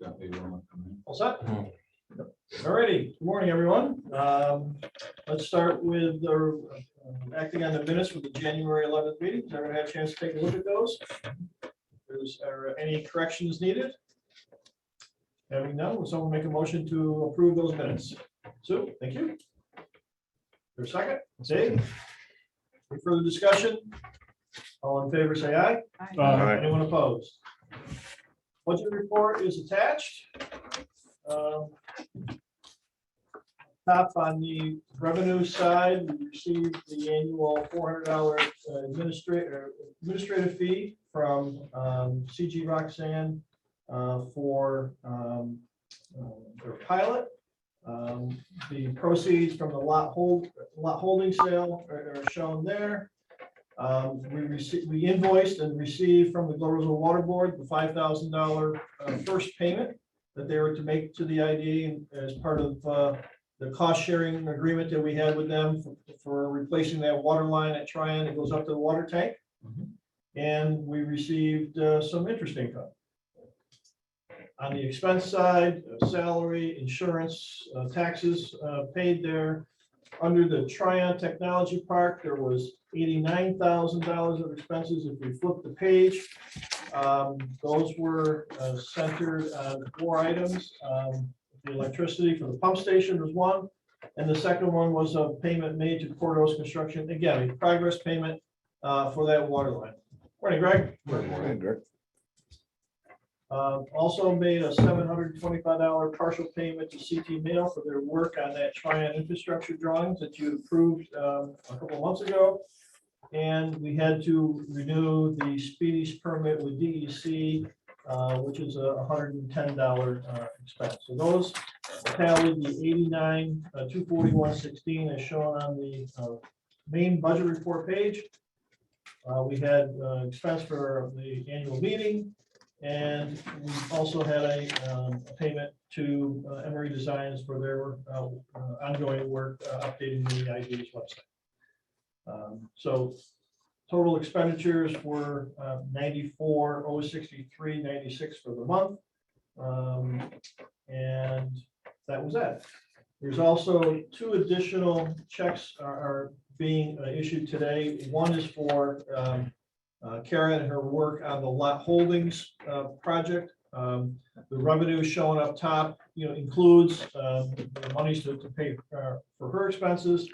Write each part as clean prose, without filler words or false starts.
All set? Alrighty, good morning, everyone. Let's start with the acting on the minutes for the January 11th meeting. Is everyone had a chance to take a look at those? Are any corrections needed? Having none, will someone make a motion to approve those minutes? Sue, thank you. For a second, Dave? Any further discussion? All in favor, say aye. Aye. Anyone opposed? Budget report is attached. Top on the revenue side, we received the annual $400 administrative fee from CG Roxanne for their pilot. The proceeds from the lot holding sale are shown there. We invoiced and received from the Gloversville Water Board the $5,000 first payment that they were to make to the IDA as part of the cost sharing agreement that we had with them for replacing that water line at Tryon that goes up to the water tank. And we received some interest income. On the expense side, salary, insurance, taxes paid there. Under the Tryon Technology Park, there was $89,000 of expenses. If we flip the page, those were centered on 4 items. The electricity for the pump station was one, and the second one was a payment made to Cordos Construction. Again, a progress payment for that water line. Morning, Greg. Good morning, Greg. Also made a $725 partial payment to CT Mail for their work on that Tryon infrastructure drawings that you approved a couple of months ago. And we had to renew the Speedies permit with DEC, which is a $110 expense. So those tallied the $89,241.16 as shown on the main budget report page. We had expense for the annual meeting. And we also had a payment to Emery Designs for their ongoing work updating the ID's website. So total expenditures were $94,063.96 for the month. And that was that. There's also 2 additional checks are being issued today. One is for Kara and her work on the lot holdings project. The revenue showing up top, includes the monies to pay for her expenses.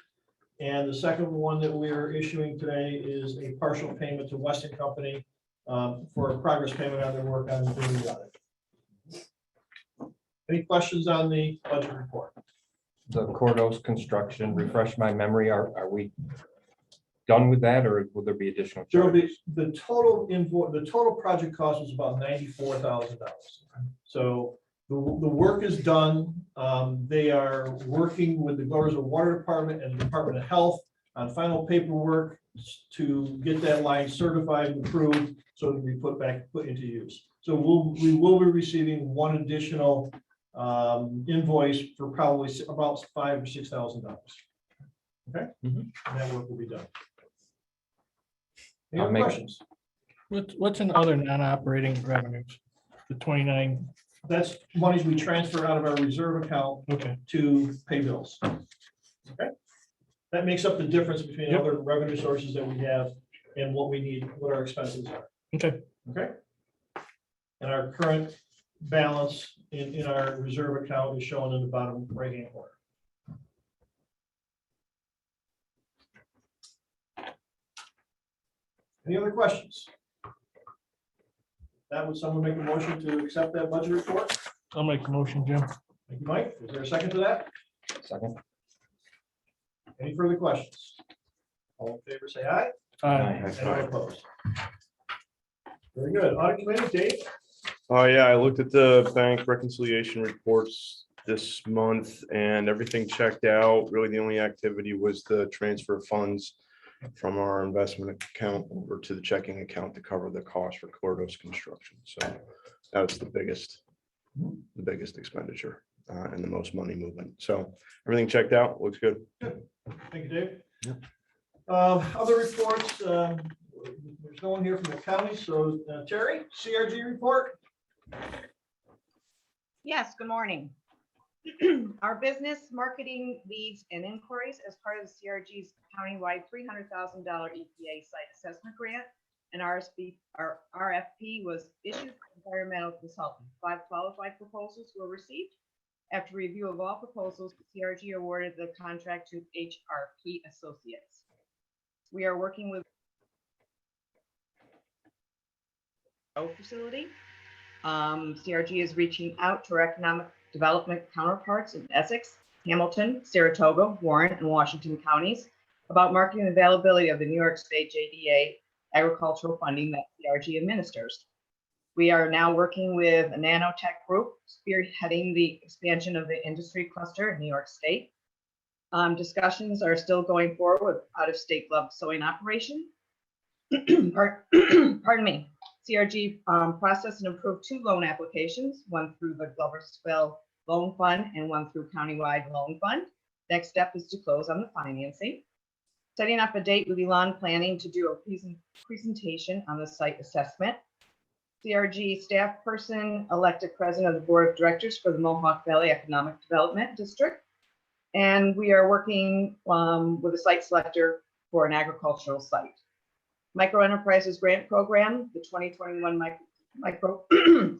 And the second one that we are issuing today is a partial payment to Weston Company for a progress payment on their work on doing the audit. Any questions on the budget report? The Cordos construction, refresh my memory, are we done with that, or will there be additional There will charges? be the total invoice. The total project cost was about $94,000. So the work is done. They are working with the Gloversville Water Department and the Department of Health on final paperwork to get that line certified and approved so it can be put into use. So we will be receiving one additional invoice for probably about $5,000 or $6,000. Okay, and that work will be done. Any other questions? What's in other non-operating revenues? The 29, That's monies we transfer out of our reserve account okay, to pay bills. Okay, that makes up the difference between Yep. other revenue sources that we have and what we need, what our expenses are. okay. Okay. And our current balance in our reserve account is shown in the bottom right-hand corner. Any other questions? That would someone make a motion to accept that budget report? I'll make the motion, Jim. Thank you, Mike. Is there a second to that? Second. Any further questions? All in favor, say aye. Anyone opposed? Very good. Audit committee, Dave? Oh, yeah, I looked at the bank reconciliation reports this month and everything checked out. Really, the only activity was the transfer of funds from our investment account over to the checking account to cover the cost for Cordos construction. So that was the biggest expenditure and the most money movement. So everything checked out, looks good. Thank you, Dave. Yeah. Other reports, there's no one here from the county, so Terry, CRG report? Yes, good morning. Our business marketing leads and inquiries as part of the CRG's countywide $300,000 EPA site assessment grant. An our RFP was issued for environmental consultant. 5 qualified proposals were received. After review of all proposals, the CRG awarded the contract to HRP Associates. We are working with facility. CRG is reaching out to our economic development counterparts in Essex, Hamilton, Saratoga, Warren, and Washington counties about marketing availability of the New York State JDA agricultural funding that CRG administers. We are now working with a nanotech group spearheading the expansion of the industry cluster in New York State. Discussions are still going forward with out-of-state glove sewing operation. Pardon me. CRG processed and approved 2 loan applications, one through the Gloversville Loan Fund and one through Countywide Loan Fund. Next step is to close on the financing. Setting up a date with Elon planning to do a presentation on the site assessment. CRG staff person elected president of the board of directors for the Mohawk Valley Economic Development District. And we are working with a site selector for an agricultural site. Micro Enterprises Grant Program, the 2021 Micro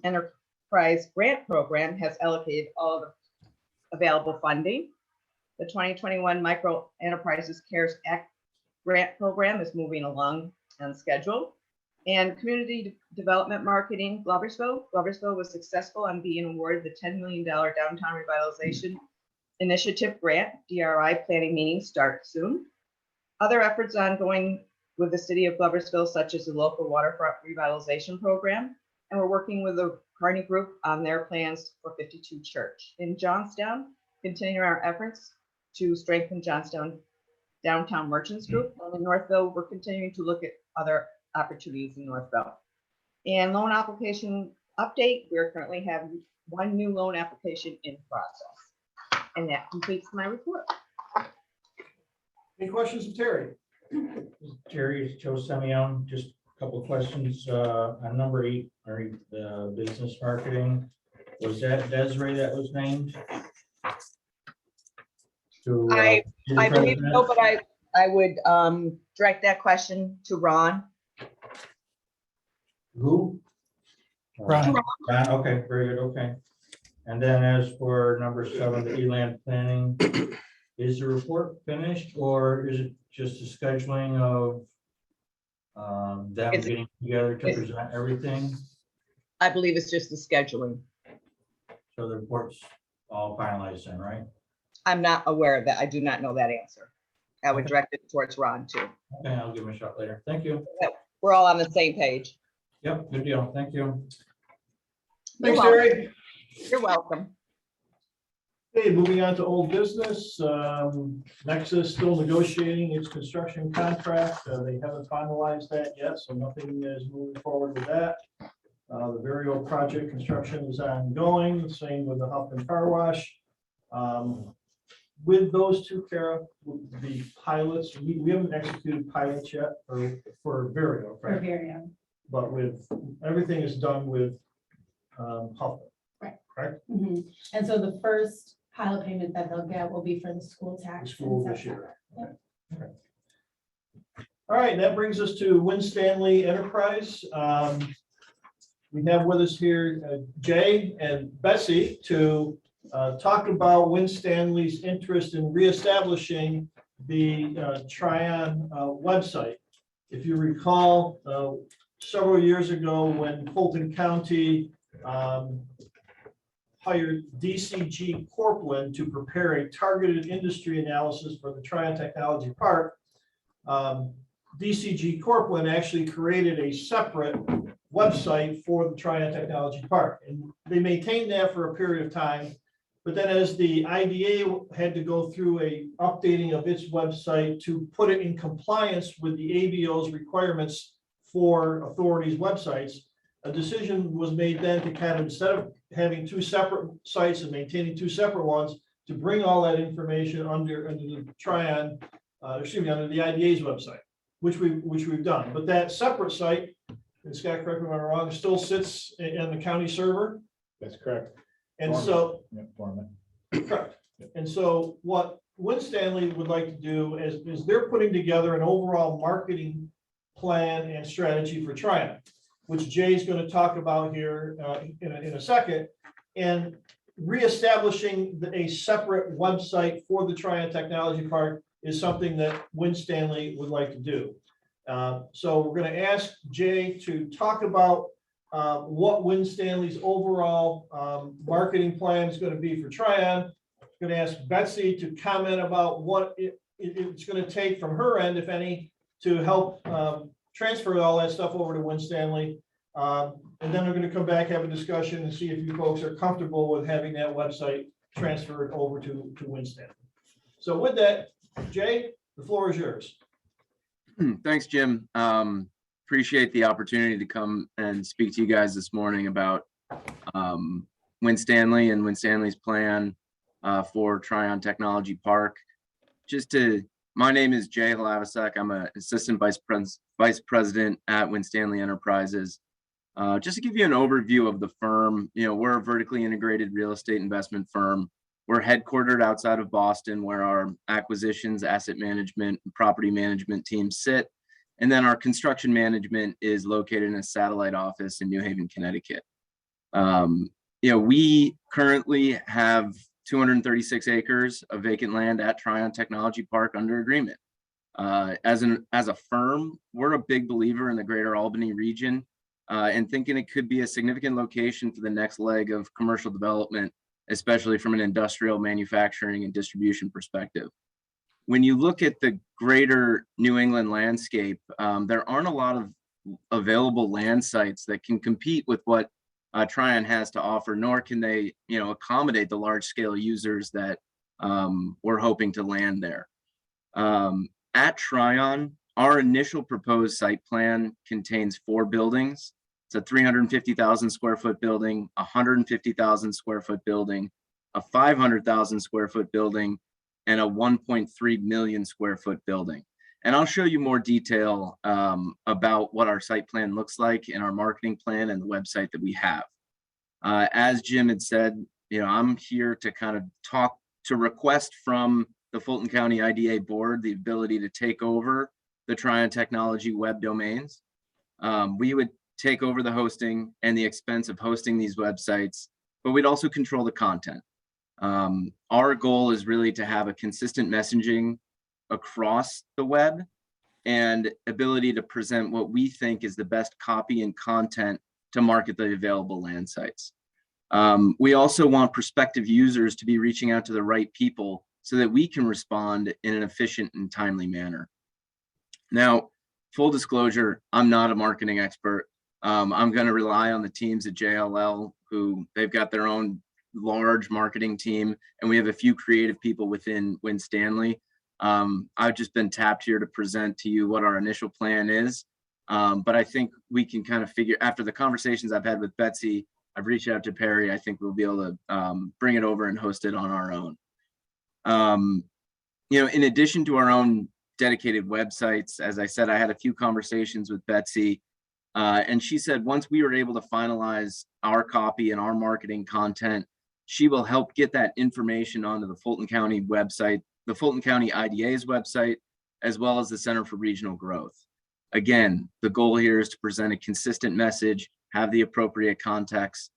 Enterprise Grant Program has allocated all of the available funding. The 2021 Micro Enterprises CARES Act Grant Program is moving along on schedule. And Community Development Marketing, Gloversville was successful on being awarded the $10 million Downtown Revitalization Initiative Grant. DRI planning meetings start soon. Other efforts ongoing with the city of Gloversville, such as the local waterfront revitalization program. And we're working with the Carney Group on their plans for 52 Church. In Johnstown, continuing our efforts to strengthen Johnstown Downtown Merchants Group. And in Northville, we're continuing to look at other opportunities in Northville. And loan application update, we're currently having 1 new loan application in process. And that completes my report. Any questions of Terry? Jerry, it's Joe Semyon, just a couple of questions on number 8, or the business marketing. Was that Desiree that was named? To, I be the believe president? so, but I would direct that question to Ron. Who? Ron. Ron, okay, very good, okay. And then as for number 7, the Eland planning, is the report finished, or is it just a scheduling of them It's- getting together to present everything? I believe it's just the scheduling. So the report's all finalized then, right? I'm not aware of that. I do not know that answer. I would Okay. direct it towards Ron too. Okay, I'll give him a shot later. Thank you. We're all on the same page. Yep, good deal. Thank you. Thanks, welcome. Terry. You're welcome. Okay, moving on to old business. Nexus still negotiating its construction contract. They haven't finalized that yet, so nothing is moving forward with that. The Vario project construction is ongoing, same with the Huffman Car Wash. With those 2, Kara, the pilots, we haven't executed pilots yet for Vario, For right? Varian. But with, everything is done with Huffman. Right. Correct? Mhm. And so the first pilot payment that they'll get will be for the school The tax. in school this September. year. Okay. All right, that brings us to Winstanley Enterprise. We have with us here Jay and Betsy to talk about Winstanley's interest in reestablishing the Tryon website. If you recall, several years ago when Fulton County hired DCG Corpland to prepare a targeted industry analysis for the Tryon Technology Park, DCG Corpland actually created a separate website for the Tryon Technology Park. And they maintained that for a period of time. But then as the IDA had to go through a updating of its website to put it in compliance with the ABO's requirements for authorities' websites, a decision was made then to kind of, instead of having 2 separate sites and maintaining 2 separate ones, to bring all that information under the Tryon, under the IDA's website, which we've done. But that separate site, and Scott, correct me if I'm wrong, still sits in the county server. That's correct. And so, Yeah, Dorman. correct. And so what Winstanley would like to do is they're putting together an overall marketing plan and strategy for Triumph, which Jay's going to talk about here in a second, and reestablishing a separate website for the Triumph Technology Park is something that Winstanley would like to do. So we're going to ask Jay to talk about what Winstanley's overall marketing plan is going to be for Tryon. Going to ask Betsy to comment about what it's going to take from her end, if any, to help transfer all that stuff over to Winstanley. And then we're going to come back, have a discussion, and see if you folks are comfortable with having that website transferred over to Winstanley. So with that, Jay, the floor is yours. Thanks, Jim. Appreciate the opportunity to come and speak to you guys this morning about Winstanley and Winstanley's plan for Tryon Technology Park. My name is Jay Hlavasek. I'm an assistant vice president at Winstanley Enterprises. Just to give you an overview of the firm, we're a vertically integrated real estate investment firm. We're headquartered outside of Boston, where our acquisitions, asset management, and property management teams sit. And then our construction management is located in a satellite office in New Haven, Connecticut. We currently have 236 acres of vacant land at Tryon Technology Park under agreement. As a firm, we're a big believer in the greater Albany region and thinking it could be a significant location for the next leg of commercial development, especially from an industrial manufacturing and distribution perspective. When you look at the greater New England landscape, there aren't a lot of available land sites that can compete with what Tryon has to offer, nor can they, accommodate the large scale users that we're hoping to land there. At Tryon, our initial proposed site plan contains 4 buildings. It's a 350,000 square foot building, a 150,000 square foot building, a 500,000 square foot building, and a 1.3 million square foot building. And I'll show you more detail about what our site plan looks like in our marketing plan and the website that we have. As Jim had said, I'm here to kind of request from the Fulton County IDA board the ability to take over the Tryon Technology web domains. We would take over the hosting and the expense of hosting these websites, but we'd also control the content. Our goal is really to have a consistent messaging across the web and ability to present what we think is the best copy and content to market the available land sites. We also want prospective users to be reaching out to the right people so that we can respond in an efficient and timely manner. Now, full disclosure, I'm not a marketing expert. I'm going to rely on the teams at JLL, who they've got their own large marketing team, and we have a few creative people within Winstanley. I've just been tapped here to present to you what our initial plan is. But I think we can kind of figure, after the conversations I've had with Betsy, I've reached out to Perry, I think we'll be able to bring it over and host it on our own. In addition to our own dedicated websites, as I said, I had a few conversations with Betsy, and she said once we were able to finalize our copy and our marketing content, she will help get that information onto the Fulton County website, the Fulton County IDA's website, as well as the Center for Regional Growth. Again, the goal here is to present a consistent message, have the appropriate contacts,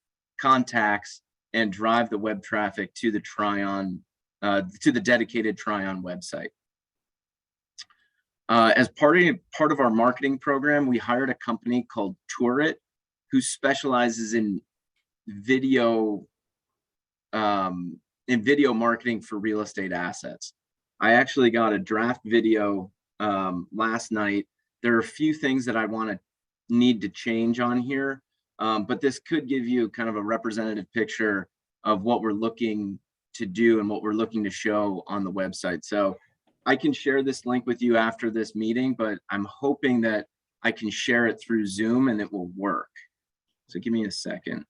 and drive the web traffic to the Tryon, to the dedicated Tryon website. As part of our marketing program, we hired a company called Tourit, who specializes in video marketing for real estate assets. I actually got a draft video last night. There are a few things that I need to change on here, but this could give you kind of a representative picture of what we're looking to do and what we're looking to show on the website. So I can share this link with you after this meeting, but I'm hoping that I can share it through Zoom and it will work. So give me a second.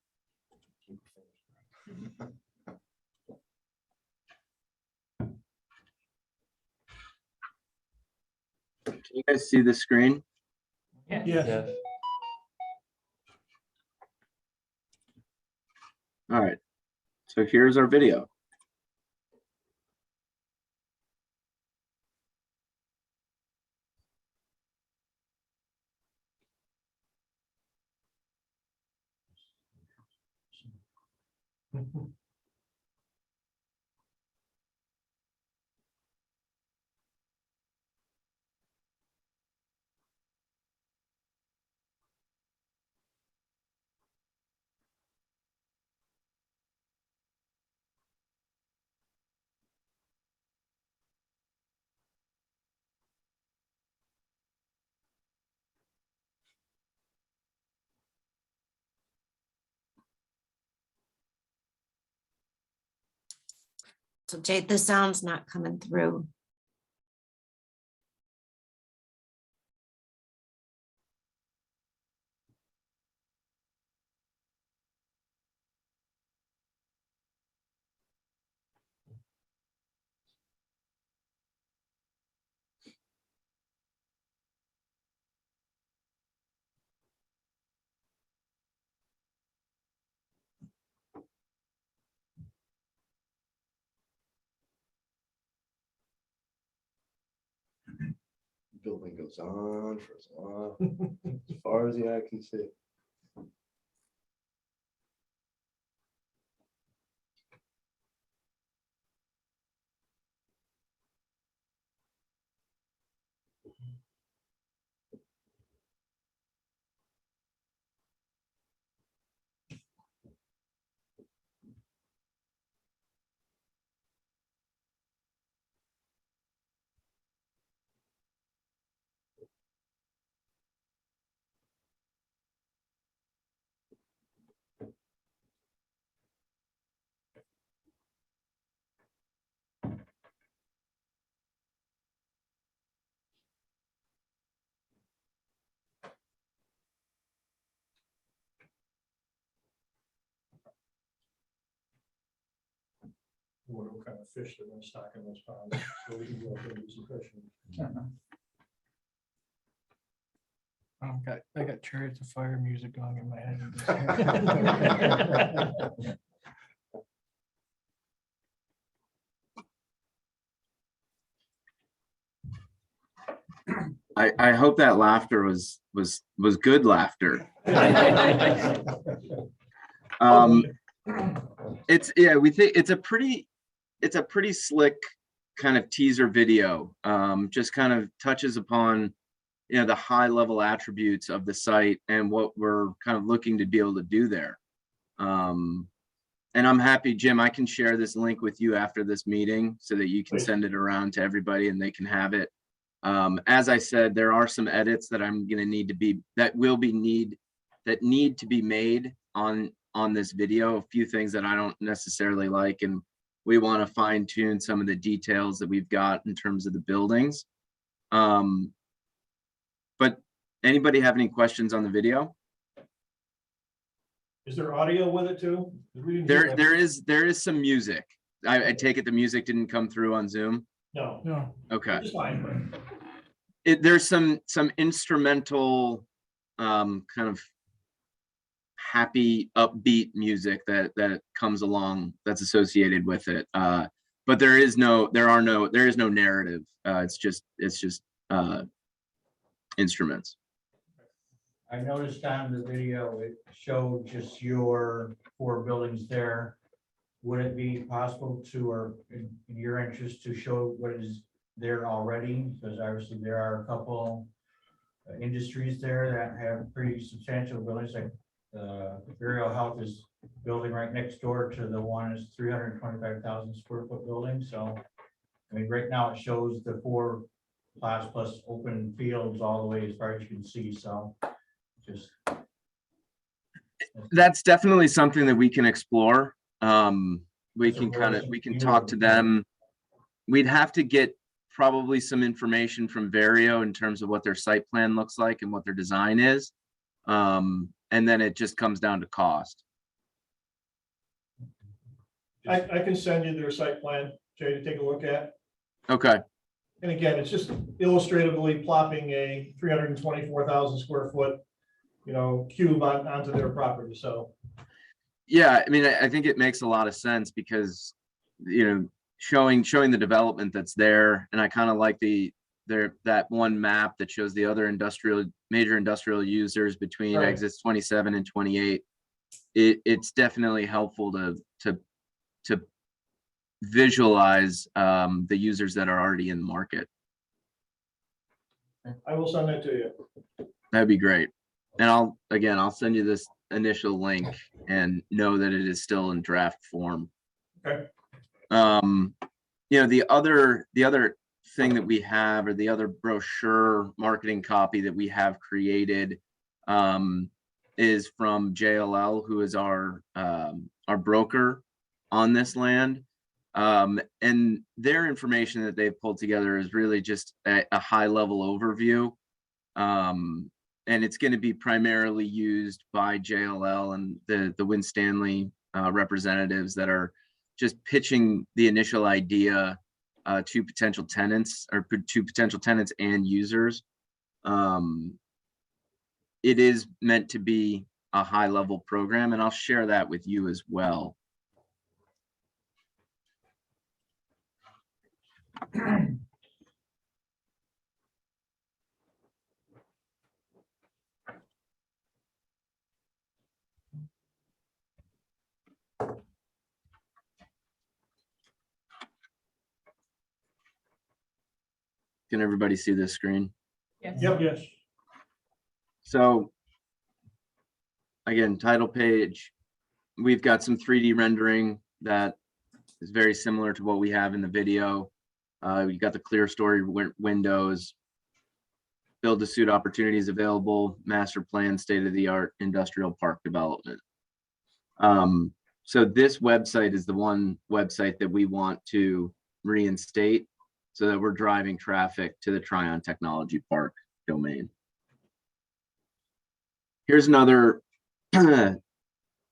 Can you guys see the screen? Yes. All right. So here's our video. So Jade, the sound's not coming through. Building goes on for as long, as far as the eye can see. What kind of fish they're gonna stock in those ponds, so we can go up there and do some fishing. I got Chariots of Fire music going in my head. I hope that laughter was good laughter. It's we think it's a pretty slick kind of teaser video. Just kind of touches upon the high level attributes of the site and what we're kind of looking to be able to do there. And I'm happy, Jim, I can share this link with you after this meeting so that you can send it around to everybody and they can have it. As I said, there are some edits that I'm going to need to be that need to be made on this video. A few things that I don't necessarily like, and we want to fine tune some of the details that we've got in terms of the buildings. But anybody have any questions on the video? Is there audio with it too? We didn't hear that. There is some music. I take it the music didn't come through on Zoom. No, No, it's Okay. fine. There's some instrumental kind of happy upbeat music that comes along that's associated with it. But there is no narrative. It's just instruments. I noticed on the video, it showed just your 4 buildings there. Would it be possible to, or in your interest, to show what is there already? Because obviously there are a couple industries there that have pretty substantial buildings, like Burial Health is building right next door to the one is 325,000 square foot building. So, I mean, right now it shows the 4 class plus open fields all the way as far as you can see. So just. That's definitely something that we can explore. We can talk to them. We'd have to get probably some information from Vario in terms of what their site plan looks like and what their design is. And then it just comes down to cost. I can send you their site plan, Jay, to take a look at. Okay. And again, it's just illustratively plopping a 324,000 square foot, cube onto their property. So Yeah, I mean, I think it makes a lot of sense because, you know, showing the development that's there, and I kind of like that one map that shows the other major industrial users between Right. exits 27 and 28. It's definitely helpful to visualize the users that are already in the market. I will send that to you. That'd be great. And I'll send you this initial link and know that it is still in draft form. Okay. You know, the other thing that we have, or the other brochure marketing copy that we have created, is from JLL, who is our broker on this land. And their information that they've pulled together is really just a high level overview. And it's going to be primarily used by JLL and the Winstanley representatives that are just pitching the initial idea to potential tenants, or to potential tenants and users. It is meant to be a high level program, and I'll share that with you as well. Can everybody see this screen? Yes. Yep. Yes. So again, title page, we've got some 3D rendering that is very similar to what we have in the video. We've got the clear story windows, build to suit opportunities available, master plan, state-of-the-art industrial park development. So this website is the one website that we want to reinstate so that we're driving traffic to the Tryon Technology Park domain. Here's another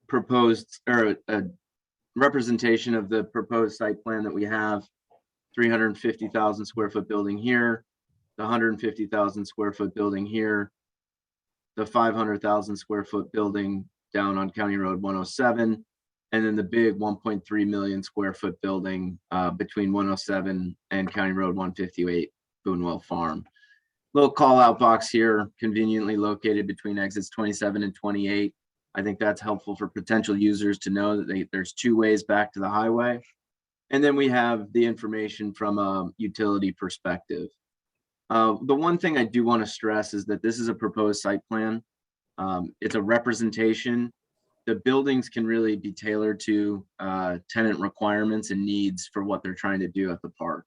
proposed, or a representation of the proposed site plan that we have. 350,000 square foot building here, the 150,000 square foot building here, the 500,000 square foot building down on County Road 107, and then the big 1.3 million square foot building between 107 and County Road 158, Boonwell Farm. Little call out box here, conveniently located between exits 27 and 28. I think that's helpful for potential users to know that there's two ways back to the highway. And then we have the information from a utility perspective. The one thing I do want to stress is that this is a proposed site plan. It's a representation. The buildings can really be tailored to tenant requirements and needs for what they're trying to do at the park.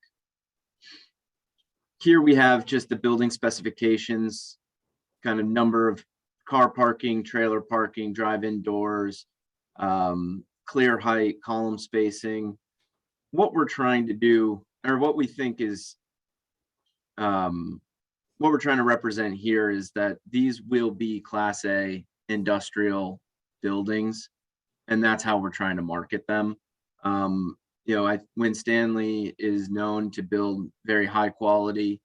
Here we have just the building specifications, kind of number of car parking, trailer parking, drive-in doors, clear height, column spacing. What we're trying to do, or what we think is, what we're trying to represent here is that these will be Class A industrial buildings, and that's how we're trying to market them. You know, Winstanley is known to build very high quality,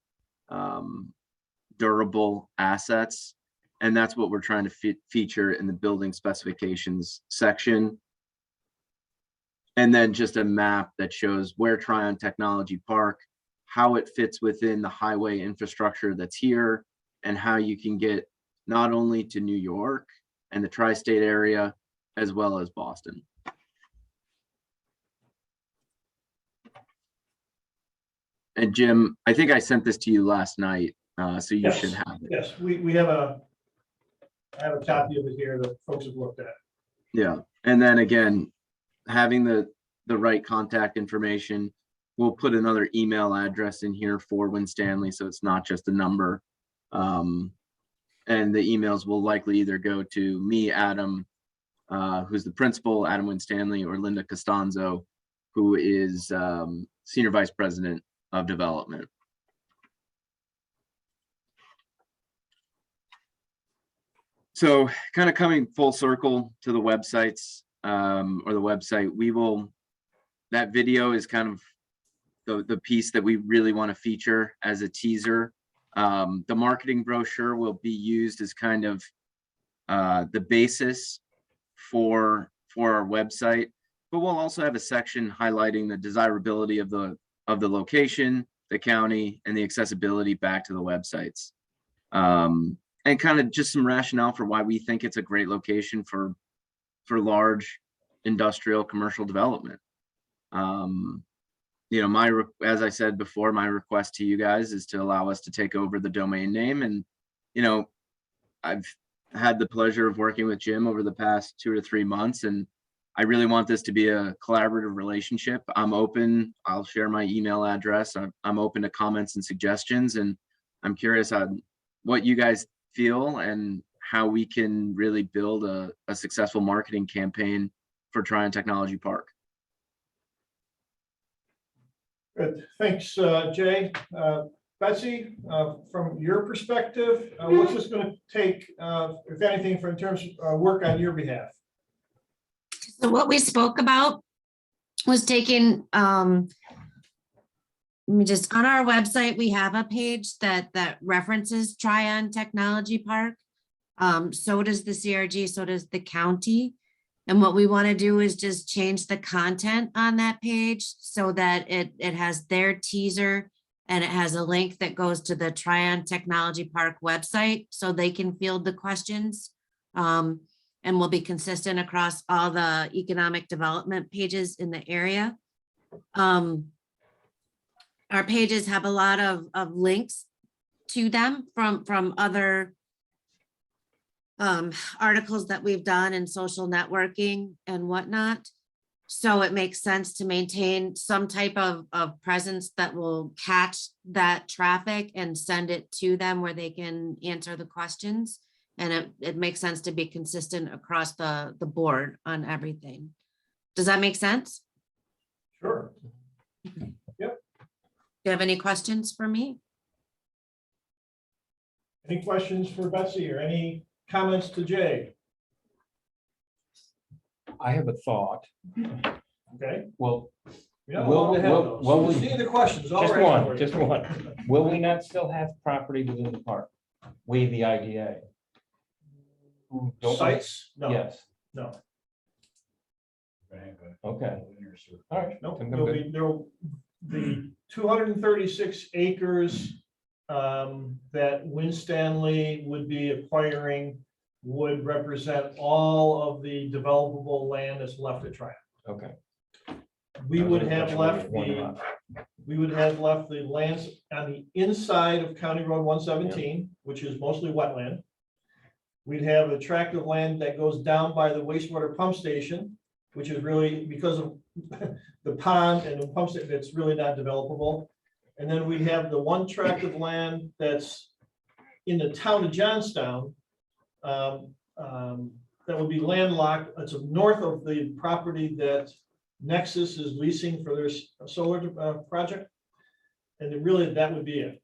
durable assets, and that's what we're trying to feature in the building specifications section. And then just a map that shows where Tryon Technology Park, how it fits within the highway infrastructure that's here, and how you can get not only to New York and the tri-state area, as well as Boston. And Jim, I think I sent this to you last night, so you Yes. should have it. Yes, we have I have a copy of it here that folks have looked at. Yeah, and then again, having the right contact information. We'll put another email address in here for Winstanley, so it's not just a number. And the emails will likely either go to me, Adam, who's the principal, Adam Winstanley, or Linda Costanzo, who is Senior Vice President of Development. So kind of coming full circle to the websites, or the website, that video is kind of the piece that we really want to feature as a teaser. The marketing brochure will be used as kind of the basis for for our website, but we'll also have a section highlighting the desirability of the location, the county, and the accessibility back to the websites. And kind of just some rationale for why we think it's a great location for large industrial commercial development. You know, as I said before, my request to you guys is to allow us to take over the domain name. And, you know, I've had the pleasure of working with Jim over the past 2 to 3 months, and I really want this to be a collaborative relationship. I'm open. I'll share my email address. I'm open to comments and suggestions, and I'm curious on what you guys feel and how we can really build a successful marketing campaign for Tryon Technology Park. Good, thanks, Jay. Betsy, from your perspective, what's this going to take, if anything, in terms of work on your behalf? So what we spoke about was taking, just on our website, we have a page that references Tryon Technology Park. So does the CRG, so does the county. And what we want to do is just change the content on that page so that it has their teaser and it has a link that goes to the Tryon Technology Park website so they can field the questions. And will be consistent across all the economic development pages in the area. Our pages have a lot of links to them from other articles that we've done in social networking and whatnot. So it makes sense to maintain some type of presence that will catch that traffic and send it to them where they can answer the questions. And it makes sense to be consistent across the board on everything. Does that make sense? Sure. Do you have any questions for me? Any questions for Betsy or any comments to Jay? I have a thought. Okay. Well, Yeah, Will- we'll have will- those. will we- Just need the questions. all just right. one, just one. Will we not still have property within the park? We, the IDA. Who don't- Sites? No, Yes, no, okay. All right. no. Then There'll good. be, the 236 acres that Winstanley would be acquiring would represent all of the developable land that's left at Tryon. Okay. We would have left One the, lot. we would have left the lands on the inside of County Road 117, which is mostly wetland. We'd have a tract of land that goes down by the wastewater pump station, which is really because of the pond and the pump station, that's really not developable. And then we have the one tract of land that's in the town of Johnstown, that would be landlocked. It's north of the property that Nexus is leasing for their solar project. And then really, that would be it.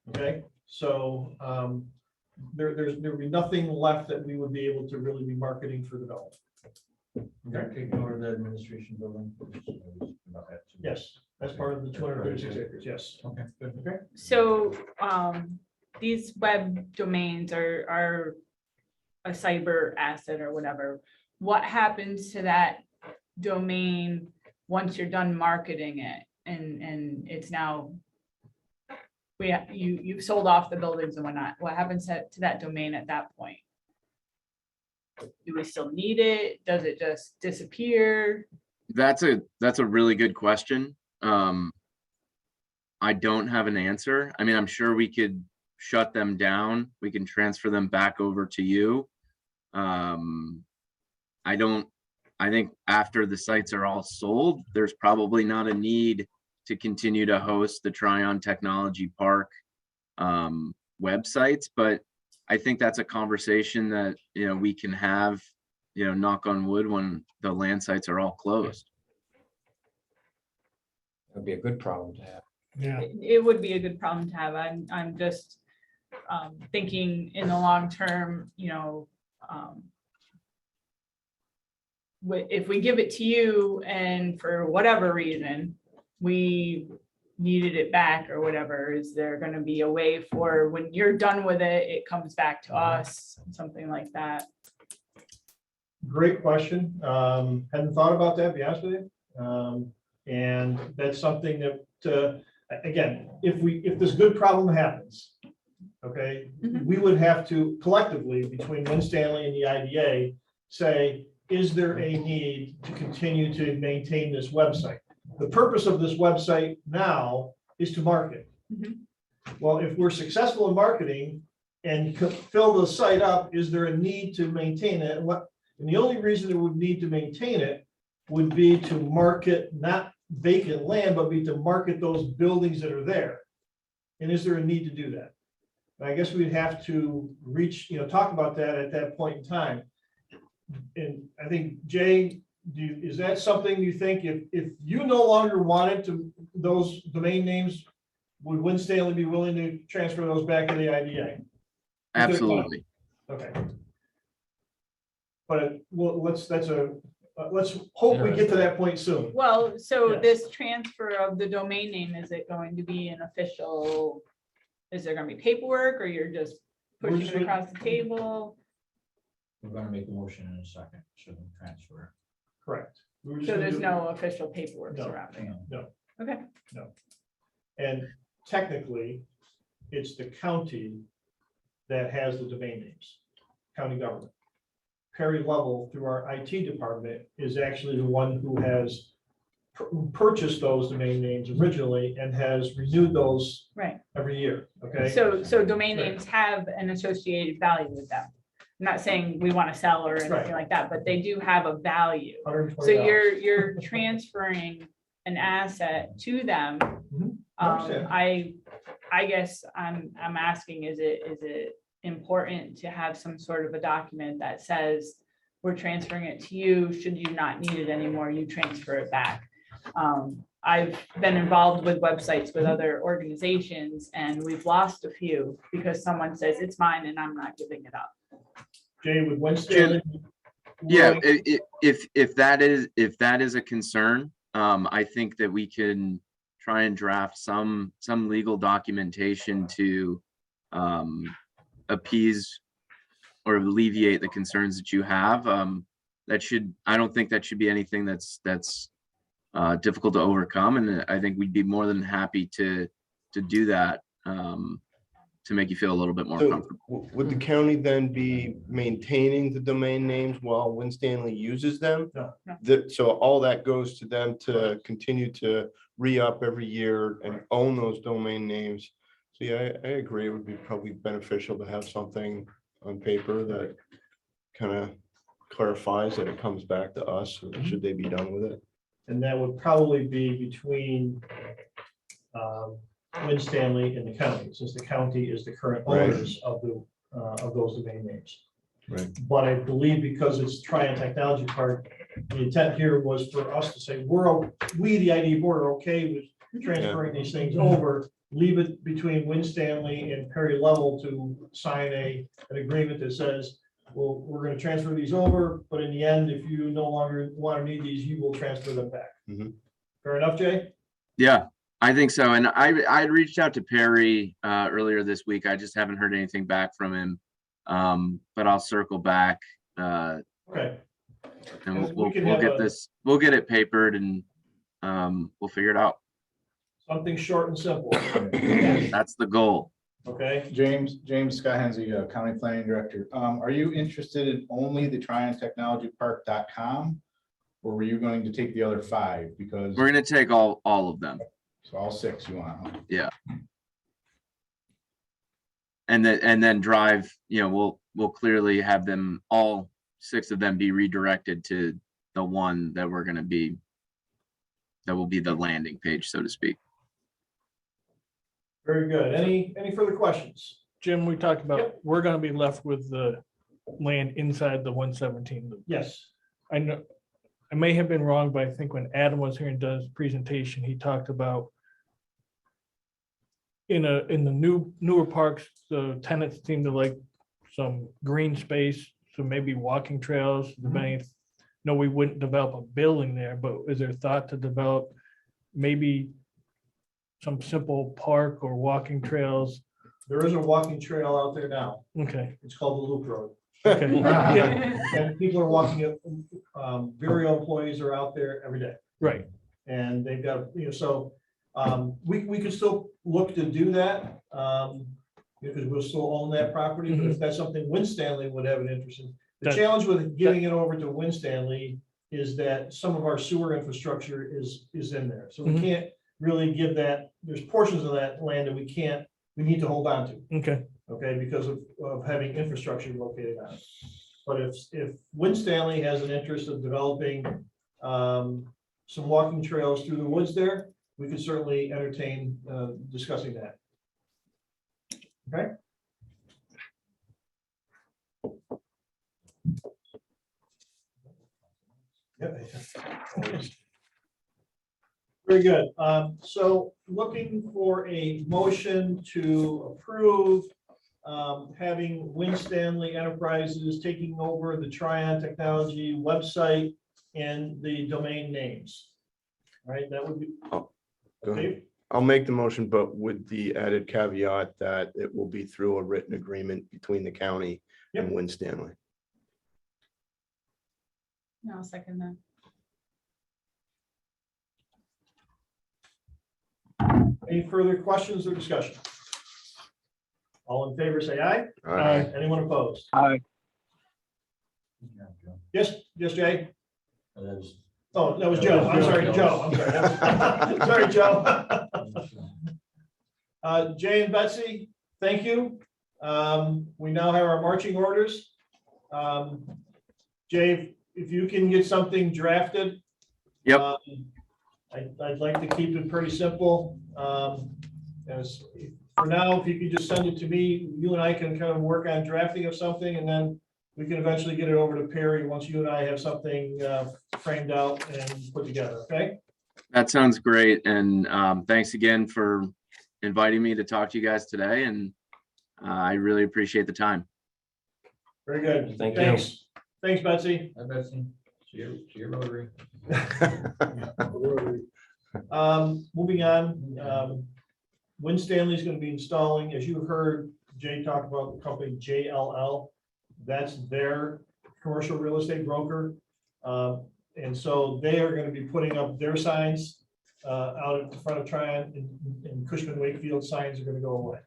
Okay, so there'd be nothing left that we would be able to really be marketing for development. Okay, ignore the administration building. Yes, that's part of the 236 acres, yes. Okay, good. Okay, So these web domains are a cyber asset or whatever. What happens to that domain once you're done marketing it and it's now you've sold off the buildings and whatnot? What happens to that domain at that point? Do we still need it? Does it just disappear? That's a really good question. I don't have an answer. I mean, I'm sure we could shut them down. We can transfer them back over to you. I think after the sites are all sold, there's probably not a need to continue to host the Tryon Technology Park websites, but I think that's a conversation that, we can have, knock on wood, when the land sites are all closed. That'd be a good problem to have. Yeah, It would be a good problem to have. I'm just thinking in the long term, if we give it to you and for whatever reason, we needed it back or whatever, is there going to be a way for when you're done with it, it comes back to us, something like that? great question. Hadn't thought about that, to be honest with you. And that's something that, again, if this good problem happens, okay, we would have to collectively, between Winstanley and the IDA, say, is there a need to continue to maintain this website? The purpose of this website now is to market. Well, if we're successful in marketing and fill the site up, is there a need to maintain it? And the only reason it would need to maintain it would be to market not vacant land, but be to market those buildings that are there. And is there a need to do that? I guess we'd have to reach, talk about that at that point in time. And I think, Jay, is that something you think if you no longer wanted to, those domain names, would Winstanley be willing to transfer those back to the IDA? Absolutely. Okay. But let's hope we get to that point soon. Well, so Yes. this transfer of the domain name, is it going to be an official? Is there gonna be paperwork, or you're just We're pushing just it gonna- across the table? We're gonna make a motion in a second, so we transfer. Correct. We were just So gonna there's do- no official paperwork No. surrounding it? No. Okay, And technically, it's the county that has the domain names, county government. Perry Level, through our IT department, is actually the one who has purchased those domain names originally and has renewed those right. every year, okay? So domain Right. names have an associated value with them. I'm not saying we want to sell or anything Right. like that, but they do have a value. So $120. you're transferring an asset to them. Mhm. I understand. I guess I'm asking, is it important to have some sort of a document that says we're transferring it to you, should you not need it anymore, you transfer it back? I've been involved with websites with other organizations, and we've lost a few because someone says it's mine and I'm not giving it up. Jay, with Winstanley. Yeah, if that is a concern, I think that we can try and draft some legal documentation to appease or alleviate the concerns that you have. I don't think that should be anything that's difficult to overcome, and I think we'd be more than happy to do that to make you feel a little bit more So comfortable. would the county then be maintaining the domain names while Winstanley uses them? No. No. So all that goes to them to continue to re-up every year and own those domain names. So yeah, I agree. It would be probably beneficial to have something on paper that kind of clarifies that it comes back to us, should they be done with it. And that would probably be between Winstanley and the county, since the county is the current Right. owners of those domain names. Right. But I believe because it's Trion Technology Park, the intent here was for us to say, we, the ID board, are okay with transferring these things over, leave it between Winstanley and Perry Level to sign an agreement that says, well, we're gonna transfer these over, but in the end, if you no longer want to need these, you will transfer them back. Mhm. Fair enough, Jay? Yeah, I think so. And I reached out to Perry earlier this week. I just haven't heard anything back from him. But I'll circle back Okay. and We we'll can have get this, we'll get it papered and we'll figure it out. Something short and simple. That's the goal. Okay, James Scott Hensy, County Planning Director. Are you interested in only the triontechnologypark.com? Or were you going to take the other 5? Because We're gonna take all of them. so all 6 you want, huh? And then drive, we'll clearly have them, all 6 of them be redirected to the one that that will be the landing page, so to speak. very good. Any further questions? Jim, we talked about, Yep. we're gonna be left with the land inside the 117 loop. Yes. I know, I may have been wrong, but I think when Adam was here and does his presentation, he talked about in the newer parks, the tenants seem to like some green space, so maybe walking trails, depending. No, we wouldn't develop a building there, but is there thought to develop maybe some simple park or walking trails? There is a walking trail out there now. Okay, It's called the Loop Road. Okay. Yeah, And people are walking it, Vireo employees are out there every day. right. And they've got, so we could still look to do that. Because we'll still own that property, but if that's something Winstanley would have an interest in. The That- challenge with giving it over to Winstanley is that some of our sewer infrastructure is in there. So we Mhm. can't really give that, there's portions of that land that we need to hold on to. Okay, Okay, because of having infrastructure located on it. But if Winstanley has an interest of developing some walking trails through the woods there, we could certainly entertain discussing that. Okay. Yep. Very good. So looking for a motion to approve having Winstanley Enterprises taking over the Tryon Technology website and the domain names. All right, that would be. Oh, go ahead. Okay. I'll make the motion, but with the added caveat that it will be through a written agreement between the county and Winstanley. No, I'll second that. Any further questions or discussion? All in favor, say aye. Aye. Anyone opposed? Yeah, Joe. Yes, Jay? That is- Oh, that was Joe. I'm sorry, Joe. I'm sorry. Sorry, Joe. Jay and Betsy, thank you. We now have our marching orders. Jay, if you can get something drafted. Yep. I'd like to keep it pretty simple. As for now, if you could just send it to me, you and I can kind of work on drafting of something, and then we can eventually get it over to Perry once you and I have something framed out and put together, okay? That sounds great. And thanks again for inviting me to talk to you guys today. And I really appreciate the time. Very good. Thank you. Thanks. Thanks, Betsy. Hi, Betsy. See your Rotary. Moving on, Winstanley is going to be installing, as you heard Jay talk about the company JLL. That's their commercial real estate broker. And so they are going to be putting up their signs out at the front of Tryon, and Cushman Wakefield signs are going to go away.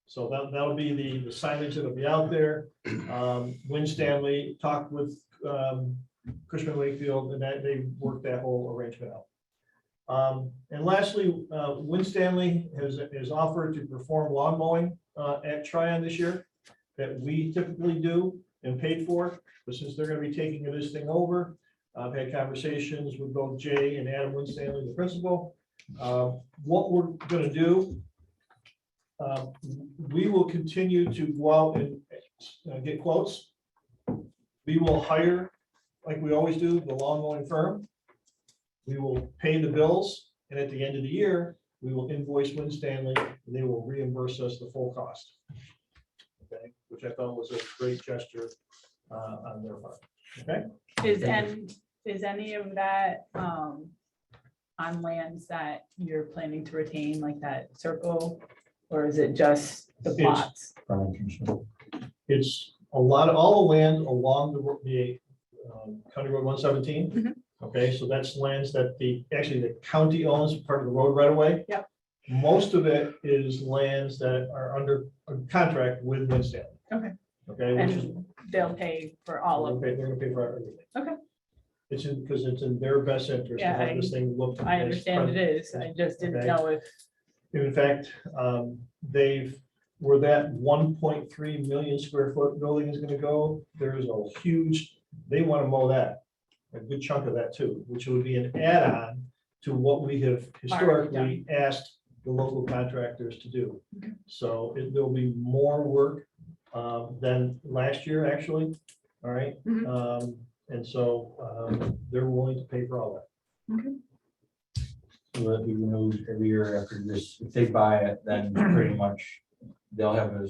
So that'll be the signage that'll be out there. Winstanley talked with Cushman Wakefield, and that they worked that whole arrangement out. And lastly, Winstanley has offered to perform lawn mowing at Tryon this year that we typically do and paid for, but since they're going to be taking this thing over, I've had conversations with both Jay and Adam Winstanley, the principal. What we're going to do, we will continue to go out and get quotes. We will hire, like we always do, the lawn mowing firm. We will pay the bills, and at the end of the year, we will invoice Winstanley, and they will reimburse us the full cost. Okay, which I thought was a great gesture on their part. Okay. Is any of that on lands that you're planning to retain, like that circle? Or is it just the plots? It's a lot of, all the land along the County Road 117. Mhm. Okay, so that's lands that actually the county owns, part of the road right away. Yep. Most of it is lands that are under a contract with Winstanley. Okay. Okay, which is. And they'll pay for all of it. They're gonna pay for everything. Okay. It's because it's in their best interest to Yeah, have this thing look. I as understand it present. is. I just didn't Okay. know if, In fact, where that 1.3 million square foot building is gonna go, there is a huge, they want to mow that. A good chunk of that too, which would be an add-on to what we have historically asked the local contractors to do. Okay. So there'll be more work than last year, actually. All right. Mhm. And so they're willing to pay for all that. okay, So that we renewed every year after this, if they buy it, then pretty much they'll have a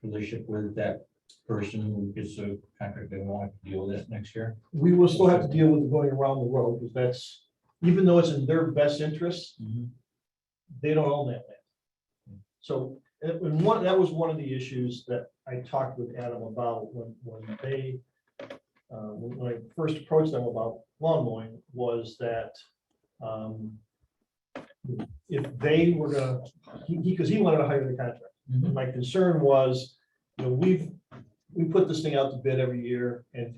relationship with that person who gets a contract, they want to deal with it next year. We will still have to deal with going around the road, because that's, even though it's in their best interest, they don't own that land. So, that was one of the issues that I talked with Adam about when they, when I first approached them about lawn mowing was that if they were gonna, because he wanted to hire the contractor. My concern was, you know, we put this thing out to bid every year, and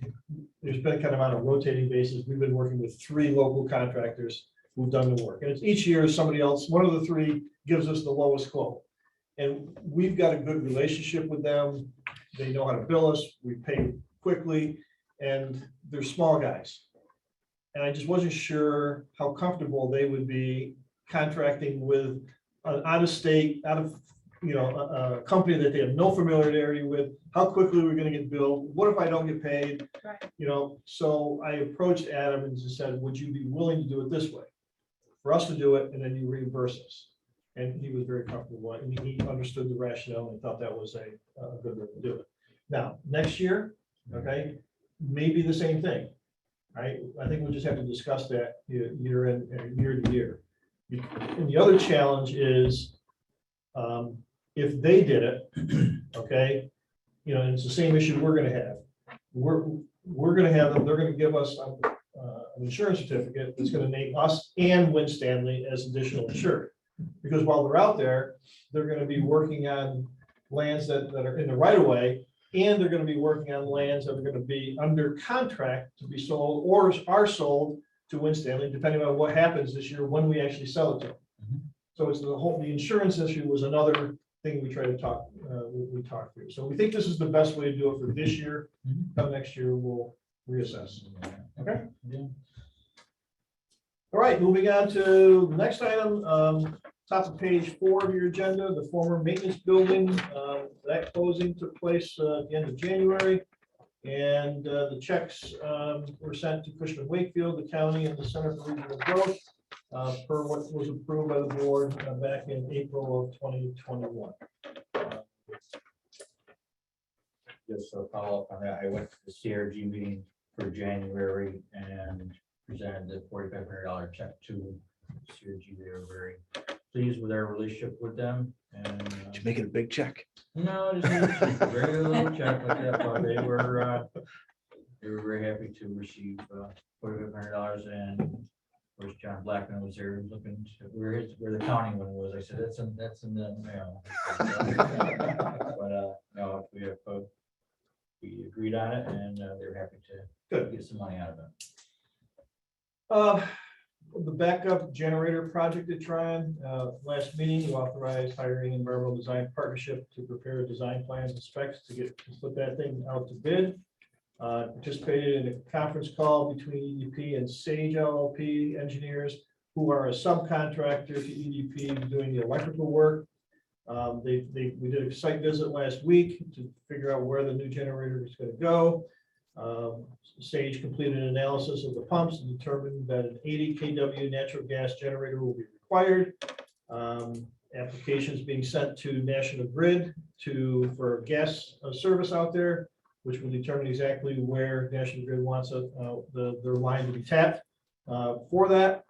there's been kind of on a rotating basis. We've been working with 3 local contractors who've done the work. And it's each year, somebody else, one of the 3 gives us the lowest quote. And we've got a good relationship with them. They know how to bill us. We pay quickly, and they're small guys. And I just wasn't sure how comfortable they would be contracting with an out-of-state, a company that they have no familiarity with. How quickly we're going to get billed? What if I don't get paid? Right. You know, so I approached Adam and just said, would you be willing to do it this way? For us to do it, and then you reimburse us. And he was very comfortable, and he understood the rationale and thought that was a good way to do it. Now, next year, okay, maybe the same thing. Right? I think we'll just have to discuss that year in year to year. And the other challenge is, if they did it, okay, you know, and it's the same issue we're gonna have. We're gonna have them, they're gonna give us an insurance certificate that's gonna name us and Winstanley as additional insured. Because while they're out there, they're gonna be working on lands that are in the right of way, and they're gonna be working on lands that are gonna be under contract to be sold or are sold to Winstanley, depending on what happens this year when we actually sell it to them. So it's the insurance issue was another thing we try to talk, we talked through. So we think this is the best way to do it for this year. Come next year, we'll reassess. Okay? All right, moving on to the next item, top of page 4 of your agenda, the former maintenance building. That closing took place at the end of January. And the checks were sent to Cushman Wakefield, the county, and the Center for Regional Growth per what was approved by the board back in April of 2021. Just a follow up on that, I went to the CRG meeting for January and presented the $4,500 check to CRG. They were very pleased with our relationship with them, and Did you make it a big check? no, just a very little check like that, but they were very happy to receive $4,500. And of course, John Blackman was there looking to where the county one was. I said, that's in the mail. But no, we agreed on it, and they were happy to get some money out of it. The backup generator project at Tryon, last meeting, you authorized hiring environmental design partnership to prepare design plans and specs to put that thing out to bid. Participated in a conference call between EDP and Sage LLP engineers, who are a subcontractor to EDP doing the electrical work. We did a site visit last week to figure out where the new generator is going to go. Sage completed an analysis of the pumps and determined that an 80 kW natural gas generator will be required. Applications being sent to National Grid for gas service out there, which will determine exactly where National Grid wants their line to be tapped for that.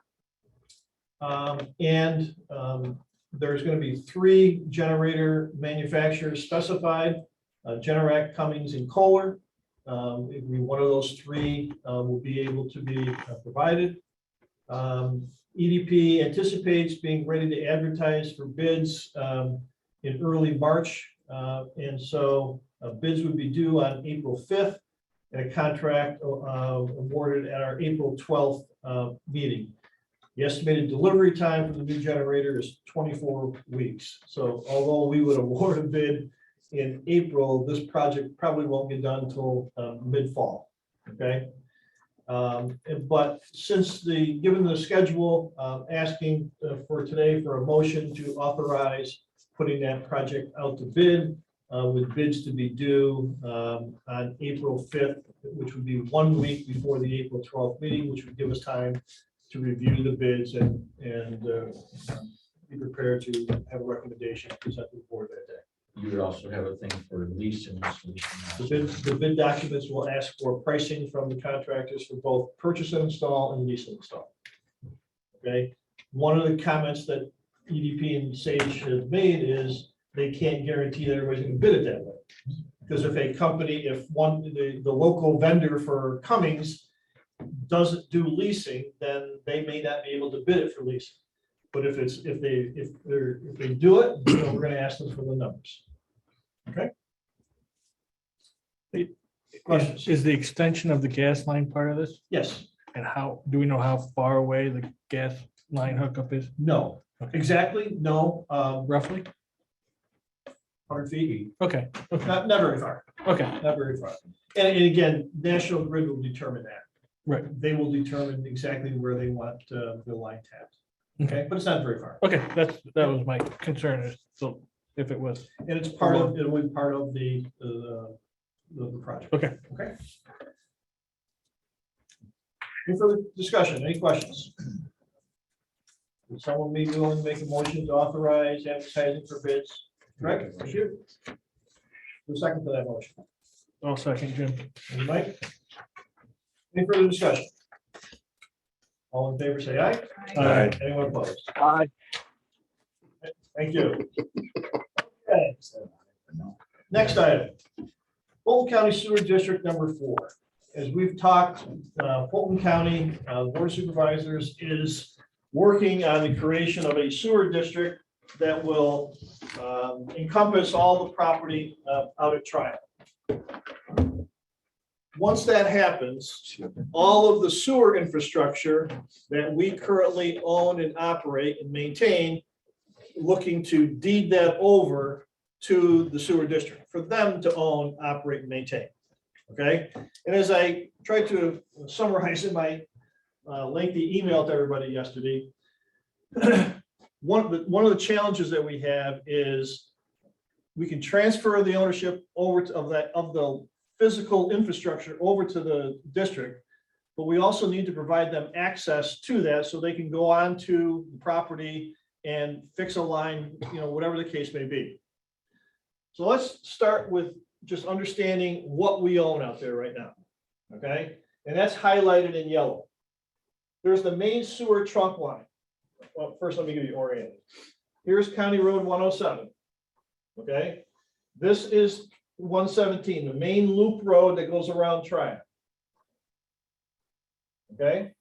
There's going to be 3 generator manufacturers specified, Generac, Cummins, and Kohler. One of those 3 will be able to be provided. EDP anticipates being ready to advertise for bids in early March. And so bids would be due on April 5th and a contract awarded at our April 12th meeting. The estimated delivery time for the new generator is 24 weeks. So although we would award a bid in April, this project probably won't get done until mid-fall. Okay. But given the schedule, asking for today for a motion to authorize putting that project out to bid, with bids to be due on April 5th, which would be 1 week before the April 12th meeting, which would give us time to review the bids and be prepared to have a recommendation to present to the board that day. You would also have a thing for lease and installation. The bid documents will ask for pricing from the contractors for both purchase and install and lease and install. Okay. One of the comments that EDP and Sage have made is they can't guarantee that everybody's going to bid it that way. Because if a company, if one, the local vendor for Cummings doesn't do leasing, then they may not be able to bid it for leasing. But if they do it, you know, we're gonna ask them for the numbers. Okay? Questions? Is the extension of the gas line part of this? Yes, And how, do we know how far away the gas line hookup is no, exactly, no, roughly? 100 feet, Okay, not very far, okay, not very far. And again, National Grid will determine that. right. They will determine exactly where they want the line tapped. Okay, but it's not very far. Okay, that was my concern is, so if it was, And it's part of, it'll be part of the project. okay. Okay. Any further discussion, any questions? Would someone be willing to make a motion to authorize advertising for bids? Correct? Thank you. Who's second to that motion? I'll second, Jim. And Mike? Any further discussion? All in favor, say aye. Aye. Anyone opposed? Aye. Thank you. Okay. Next item. Fulton County Sewer District number 4. As we've talked, Fulton County Board of Supervisors is working on the creation of a sewer district that will encompass all the property out at Triumph. Once that happens, all of the sewer infrastructure that we currently own and operate and maintain, looking to deed that over to the sewer district for them to own, operate, and maintain. Okay, and as I tried to summarize in my lengthy email to everybody yesterday, one of the challenges that we have is we can transfer the ownership over of the physical infrastructure over to the district, but we also need to provide them access to that so they can go on to the property and fix a line, you know, whatever the case may be. So let's start with just understanding what we own out there right now, okay? And that's highlighted in yellow. There's the main sewer trunk line. Well, first, let me give you oriented. Here's County Road 107, okay? This is 117, the main loop road that goes around Triumph. Okay?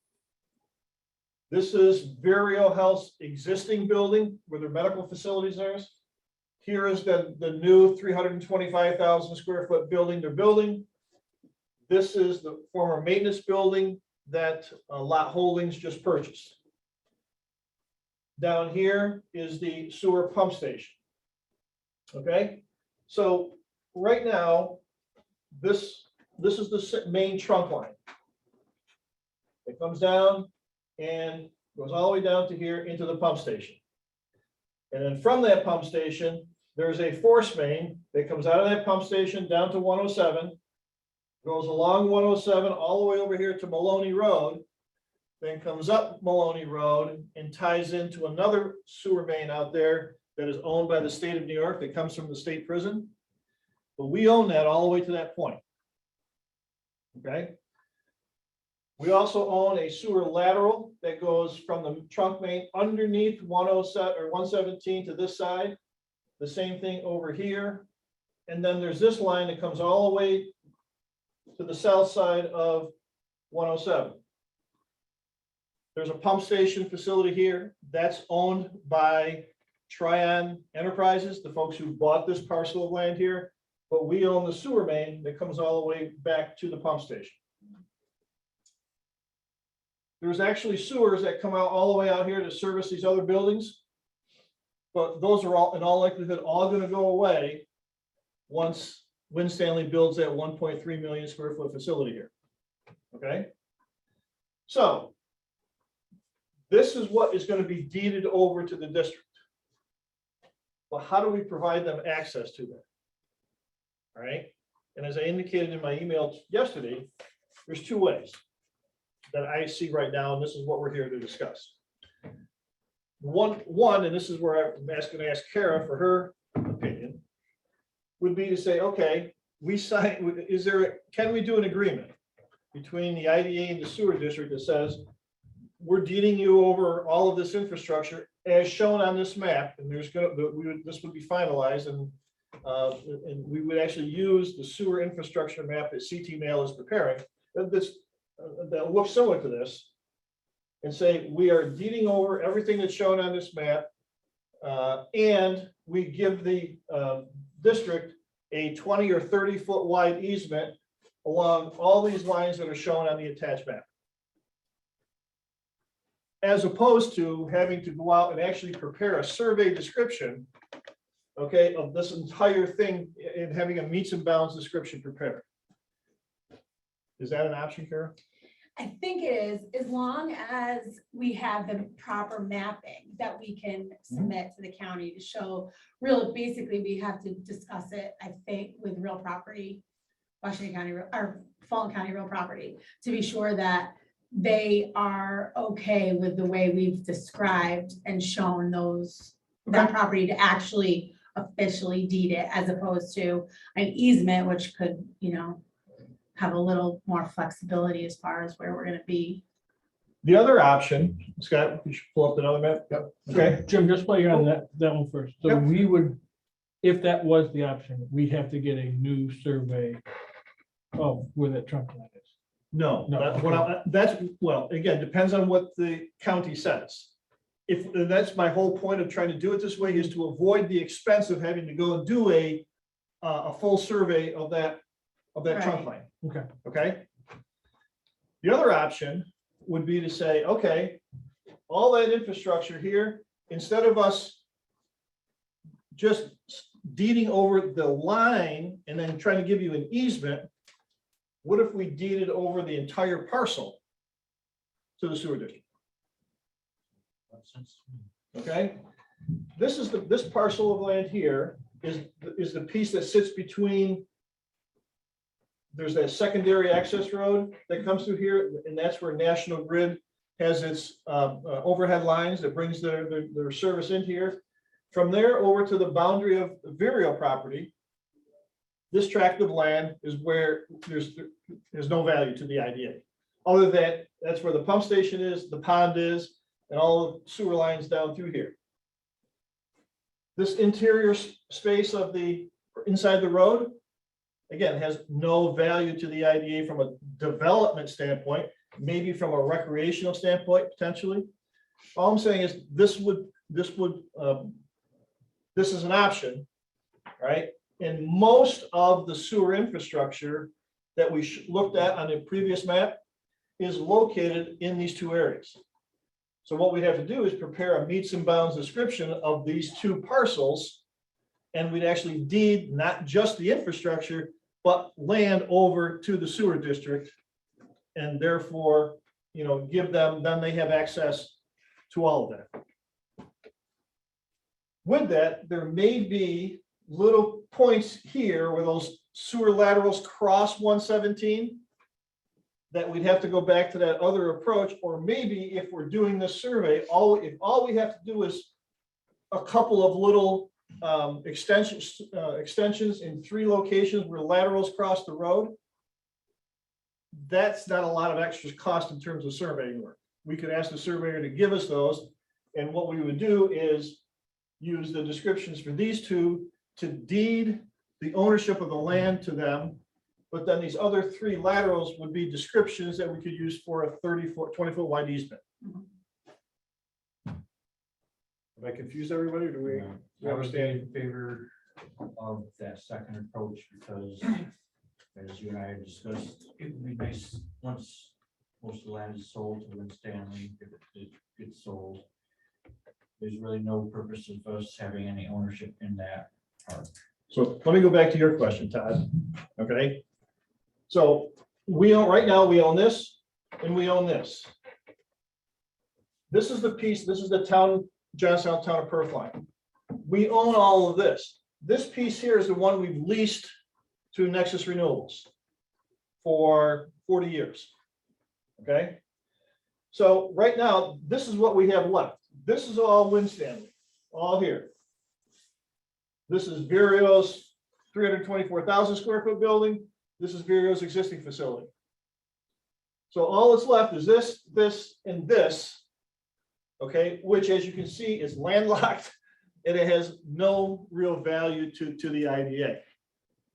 This is Verio Health's existing building where their medical facilities are. Here is the new 325,000 square foot building they're building. This is the former maintenance building that Lot Holdings just purchased. Down here is the sewer pump station. Okay, so right now, this is the main trunk line. It comes down and goes all the way down to here into the pump station. And then from that pump station, there's a force main that comes out of that pump station down to 107, goes along 107 all the way over here to Maloney Road, then comes up Maloney Road and ties into another sewer main out there that is owned by the state of New York that comes from the state prison. But we own that all the way to that point. Okay. We also own a sewer lateral that goes from the trunk main underneath 107 or 117 to this side. The same thing over here. And then there's this line that comes all the way to the south side of 107. There's a pump station facility here that's owned by Trion Enterprises, the folks who bought this parcel of land here. But we own the sewer main that comes all the way back to the pump station. There's actually sewers that come out all the way out here to service these other buildings. But those are all, in all likelihood, all going to go away once Winstanley builds that 1.3 million square foot facility here. Okay. So this is what is going to be deeded over to the district. Well, how do we provide them access to that? All right. And as I indicated in my email yesterday, there's two ways that I see right now, and this is what we're here to discuss. One, and this is where I'm going to ask Kara for her opinion, would be to say, okay, we sign, can we do an agreement between the IDA and the sewer district that says, we're deeding you over all of this infrastructure as shown on this map, and this would be finalized, and And we would actually use the sewer infrastructure map that CT Mail is preparing, that looks similar to this, and say, we are deeding over everything that's shown on this map, and we give the district a 20 or 30-foot wide easement along all these lines that are shown on the attached map. As opposed to having to go out and actually prepare a survey description, okay, of this entire thing and having a meets and bounds description prepared. Is that an option, Kara? I think it is, as long as we have the proper mapping that we can submit to the county to show real, basically, we have to discuss it, I think, with real property, Washington County, or Fulton County real property, to be sure that they are okay with the way we've described and shown that property to actually officially deed it, as opposed to an easement, which could, have a little more flexibility as far as where we're gonna be. The other option, Scott, you should pull up another map. Yep. Okay. Jim, just while you're on that one first. So Yep. we would, if that was the option, we'd have to get a new survey of where that trunk line is. No, No, well, again, depends on what the county says. And that's my whole point of trying to do it this way, is to avoid the expense of having to go and do a full survey of that trunk line. Okay. Okay. The other option would be to say, okay, all that infrastructure here, instead of us just deeding over the line and then trying to give you an easement, what if we deeded over the entire parcel to the sewer district? Okay, this parcel of land here is the piece that sits between. There's that secondary access road that comes through here, and that's where National Grid has its overhead lines that brings their service in here. From there over to the boundary of the Vireo property, this tract of land is where there's no value to the IDA. Other than that's where the pump station is, the pond is, and all the sewer lines down through here. This interior space of the inside the road, again, has no value to the IDA from a development standpoint, maybe from a recreational standpoint, potentially. All I'm saying is this is an option, right? And most of the sewer infrastructure that we looked at on the previous map is located in these two areas. So what we have to do is prepare a meets and bounds description of these two parcels. And we'd actually deed not just the infrastructure, but land over to the sewer district. And therefore, give them, then they have access to all of that. With that, there may be little points here where those sewer laterals cross 117 that we'd have to go back to that other approach, or maybe if we're doing this survey, if all we have to do is a couple of little extensions in 3 locations where laterals cross the road, that's not a lot of extra cost in terms of surveying work. We could ask the surveyor to give us those, and what we would do is use the descriptions for these two to deed the ownership of the land to them, but then these other 3 laterals would be descriptions that we could use for a 20-foot wide easement. Have I confused everybody, or do we? I would be in favor of that second approach, because as you and I have discussed, it would be nice once most of the land is sold to Winstanley, if it gets sold. There's really no purpose of us having any ownership in that park. So let me go back to your question, Todd. Okay. So right now we own this and we own this. This is the piece, this is the Johnstown Town of Perth line. We own all of this. This piece here is the one we've leased to Nexus Renewables for 40 years. Okay. So right now, this is what we have left. This is all Winstanley, all here. This is Vireo's 324,000 square foot building. This is Vireo's existing facility. So all that's left is this, and this, okay, which as you can see is landlocked and it has no real value to the IDA.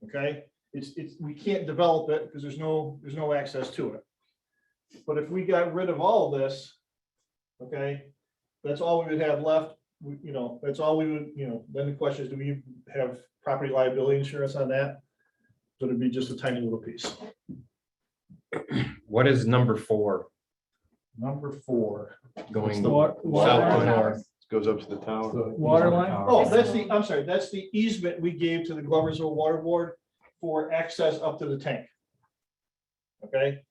Okay, we can't develop it because there's no access to it. But if we got rid of all of this, okay, that's all we would have left. That's all we would, then the question is, do we have property liability insurance on that? So it'd be just a tiny little piece. What is number 4 Number 4. going the south water to north? Goes up to the tower. Water line? Oh, that's the easement we gave to the Gloversville Water Board for access up to the tank. Okay,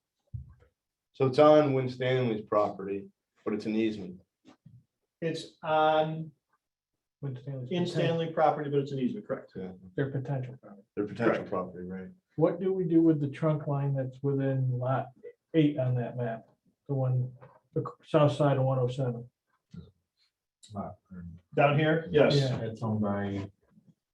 So it's on Winstanley's property, but it's an easement. it's on in Stanley property, but it's an easement, correct? Yeah, Their potential. their potential Correct. property, right? What do we do with the trunk line that's within lot 8 on that map? The one, the south side of 107. Down here, yes. Yeah. It's owned by,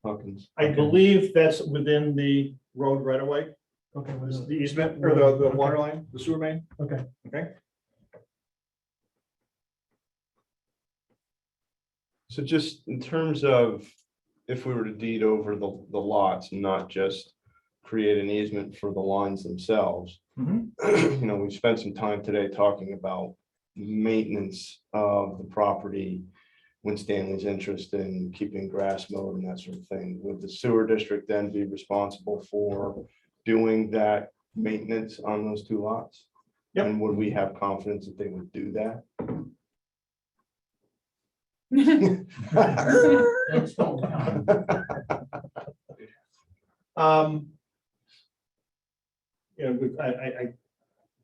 Hawkins. I believe that's within the road right away, Okay. the easement or the water line, the sewer main. Okay. Okay. So just in terms of if we were to deed over the lots, not just create an easement for the lines themselves. Mhm. We spent some time today talking about maintenance of the property. Winstanley's interest in keeping grass mowed and that sort of thing. Would the sewer district then be responsible for doing that maintenance on those 2 lots? Yep. And would we have confidence that they would do that? that's Fulton County.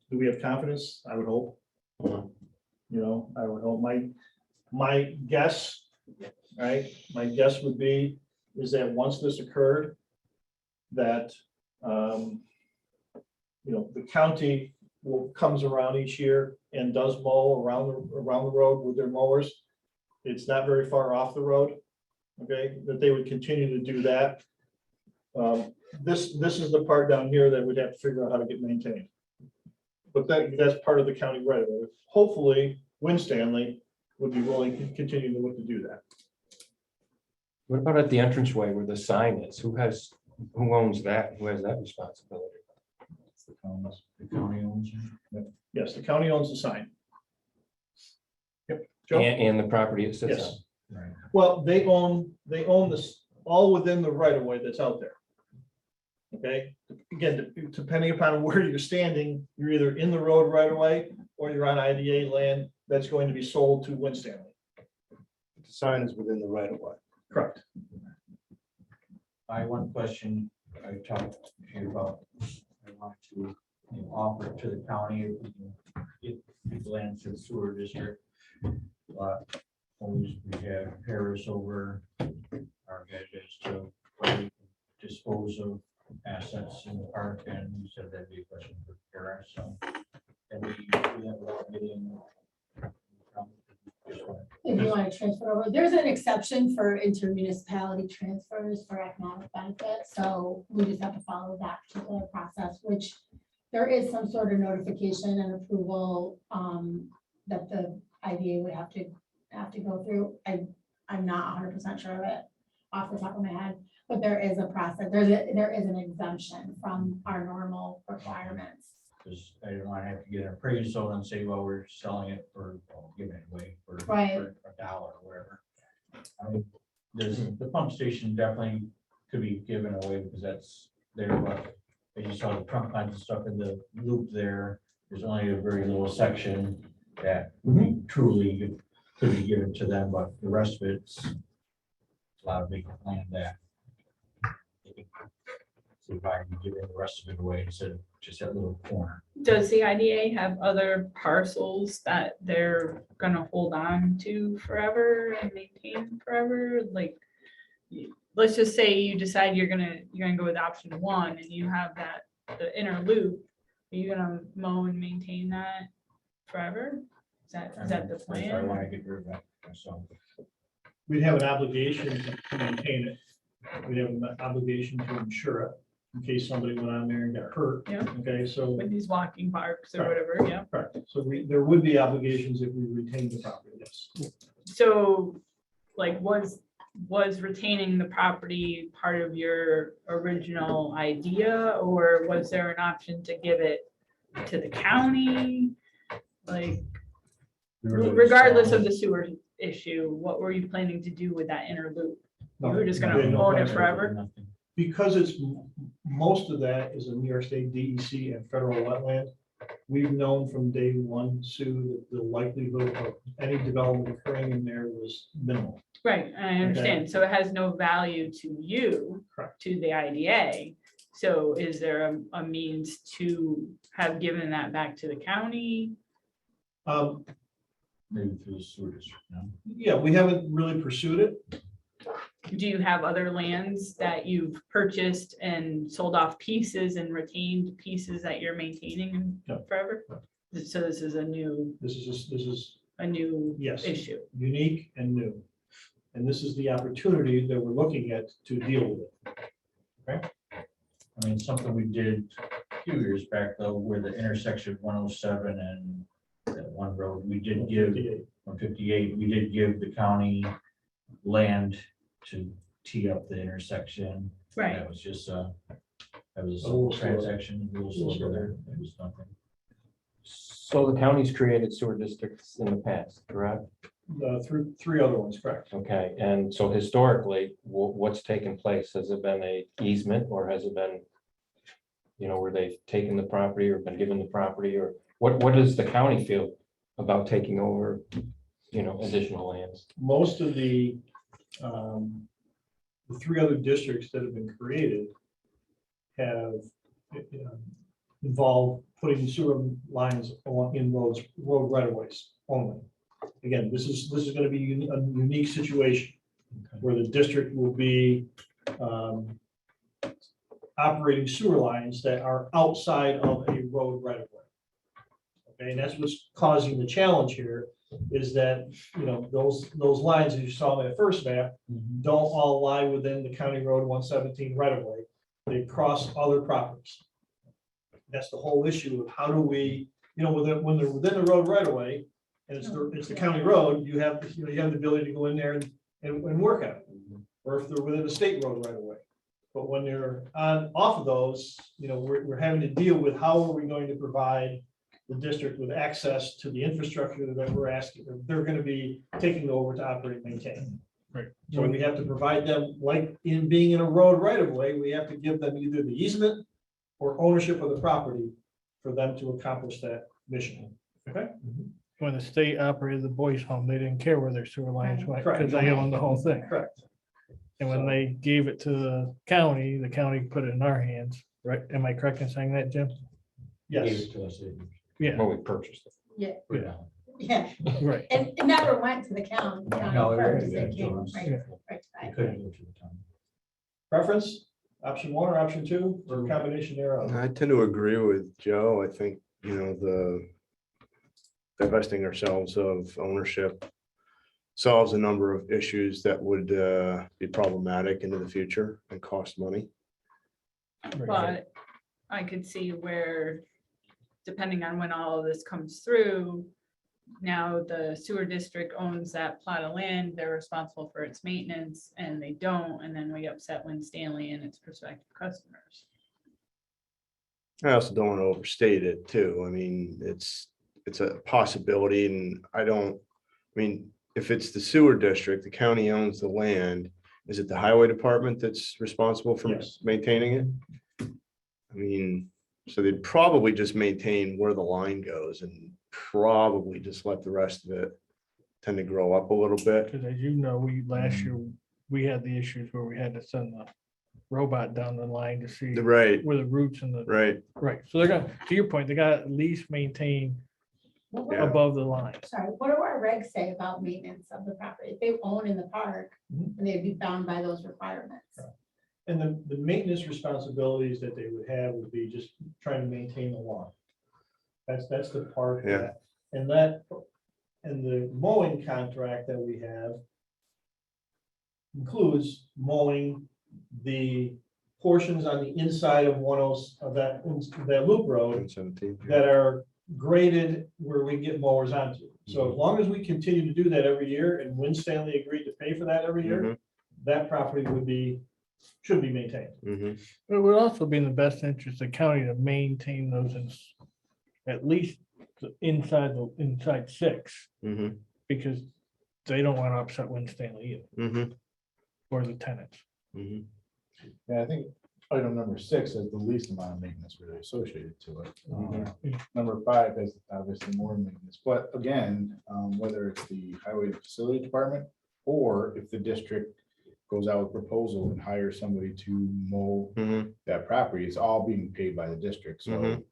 Do we have confidence? I would hope. I would hope. My guess, right? My guess would be is that once this occurred, that the county comes around each year and does mow around the road with their mowers. It's not very far off the road. Okay, that they would continue to do that. This is the part down here that we'd have to figure out how to get maintained. But that's part of the county right of way. Hopefully, Winstanley would be willing to continue to look to do that. What about at the entranceway where the sign is? Who owns that? Who has that responsibility? The county owns it. Yes, the county owns the sign. Yep. Joe? And the property it sits on? Yes. Right. Well, they own this all within the right of way that's out there. Okay, again, depending upon where you're standing, you're either in the road right away or you're on IDA land that's going to be sold to Winstanley. The sign is within the right of way. Correct. I one question I talked to you about, I want to offer to the county if we can get land to the sewer district. Always we have Harris over our guys as to whether we can dispose of assets in the park, and you said that'd be a question for Harris, so. And we do that without getting. If you want to transfer over, there's an exception for intermunicipality transfers for economic benefit, so we just have to follow that particular process, which there is some sort of notification and approval that the IDA would have to go through. I'm not 100% sure of it off the top of my head, but there is a process. There is an exemption from our normal requirements. Because I don't want to have to get an appraisal and say, well, we're selling it for, giving it away for Right. $1 or whatever. I mean, the pump station definitely could be given away because that's there, but as you saw the trunk lines and stuff in the loop there, there's only a very little section that truly could be given to them, but the rest of it's a lot of big land that. See if I can give the rest of it away instead of just that little corner. Does the IDA have other parcels that they're gonna hold on to forever and maintain forever? Like, let's just say you decide you're gonna go with option 1 and you have the inner loop. Are you gonna mow and maintain that forever? Is that the That's why I plan? want to get rid of that, so. We'd have an obligation to maintain it. We'd have an obligation to insure it in case somebody went on there and got hurt. Yeah. Okay, so. With these walking parks or Right. whatever, yeah. Correct. So there would be obligations if we retain the property, yes. So, like, was was retaining the property part of your original idea, or was there an option to give it to the county? Like, regardless of the sewer issue, what were you planning to do with that inner loop? You were just gonna own it forever? Because most of that is a New York State DEC and federal wetland. We've known from day one, Sue, that the likelihood of any development occurring in there was minimal. Right, I understand. So it has no value to you, Correct. to the IDA. So is there a means to have given that back to the county? Maybe through the sewer district, no? Yeah, we haven't really pursued it. Do you have other lands that you've purchased and sold off pieces and retained pieces that you're maintaining No. forever? So this is a new This is, yes, issue. unique and new. And this is the opportunity that we're looking at to deal with it. I mean, something we did a few years back though, where the intersection of 107 and that one road, we did give 158, we did give the county land to tee up the intersection. Right. That was just that was a A little simple transaction, a little Little sliver there. It was nothing. So the county's created sewer districts in the past, correct? Through three other ones, correct? Okay, and so historically, what's taken place? Has it been a easement or has it been, where they've taken the property or been given the property, or what does the county feel about taking over, additional lands? Most of the three other districts that have been created have involved putting sewer lines along in road right of ways only. Again, this is going to be a unique situation where the district will be operating sewer lines that are outside of a road right of way. Okay, and that's what's causing the challenge here, is that, those lines, as you saw in that first map, don't all lie within the County Road 117 right of way. They cross other properties. That's the whole issue of how do we, when they're within the road right of way, and it's the county road, you have the ability to go in there and work on it. Or if they're within the state road right of way. But when they're off of those, we're having to deal with how are we going to provide the district with access to the infrastructure that we're asking, they're going to be taking over to operate and maintain. Right. So we have to provide them, like in being in a road right of way, we have to give them either the easement or ownership of the property for them to accomplish that mission. Okay? When the state operated the boys' home, they didn't care where their sewer lines went Correct. because they owned the whole thing. Correct. And when they gave it to the county put it in our hands, right? Am I correct in saying that, Jim? Yes. Gave it to us, Yeah, When we purchased it. Yeah, yeah, right. and it never went to the county. No, it First, went it to came us. right- right to We that. couldn't go to the town. Preference, option one or option two, or a combination thereof? I tend to agree with Joe. I think, the divesting ourselves of ownership solves a number of issues that would be problematic into the future and cost money. But I could see where, depending on when all of this comes through, now the sewer district owns that plot of land, they're responsible for its maintenance, and they don't, and then we upset Winstanley and its prospective customers. I also don't want to overstate it too. I mean, it's a possibility and if it's the sewer district, the county owns the land, is it the highway department that's responsible for Yes. maintaining it? I mean, so they'd probably just maintain where the line goes and probably just let the rest of it tend to grow up a little bit. Because as you know, last year, we had the issues where we had to send the robot down the line to see Right, where the roots and the, right. right. So they're gonna, to your point, they gotta at least maintain Yeah. above the line. Sorry, what do our regs say about maintenance of the property? If they own in the park, Mhm. and they'd be bound by those requirements. And the maintenance responsibilities that they would have would be just trying to maintain the lawn. That's the part Yeah. and the mowing contract that we have includes mowing the portions on the inside of that loop road 117. that are graded where we get mowers onto. So as long as we continue to do that every year, and Winstanley agreed to pay for that every year, Mhm. that property should be maintained. Mhm. It would also be in the best interest of the county to maintain those at least inside 6, Mhm. because they don't want to upset Winstanley either, Mhm. or the tenants. Mhm. Yeah, I think item number 6 has the least amount of maintenance really associated to it. Number 5 has obviously more maintenance, but again, whether it's the highway facility department or if the district goes out with proposal and hires somebody to mow Mhm. that property, it's all being paid by the district, so Mhm.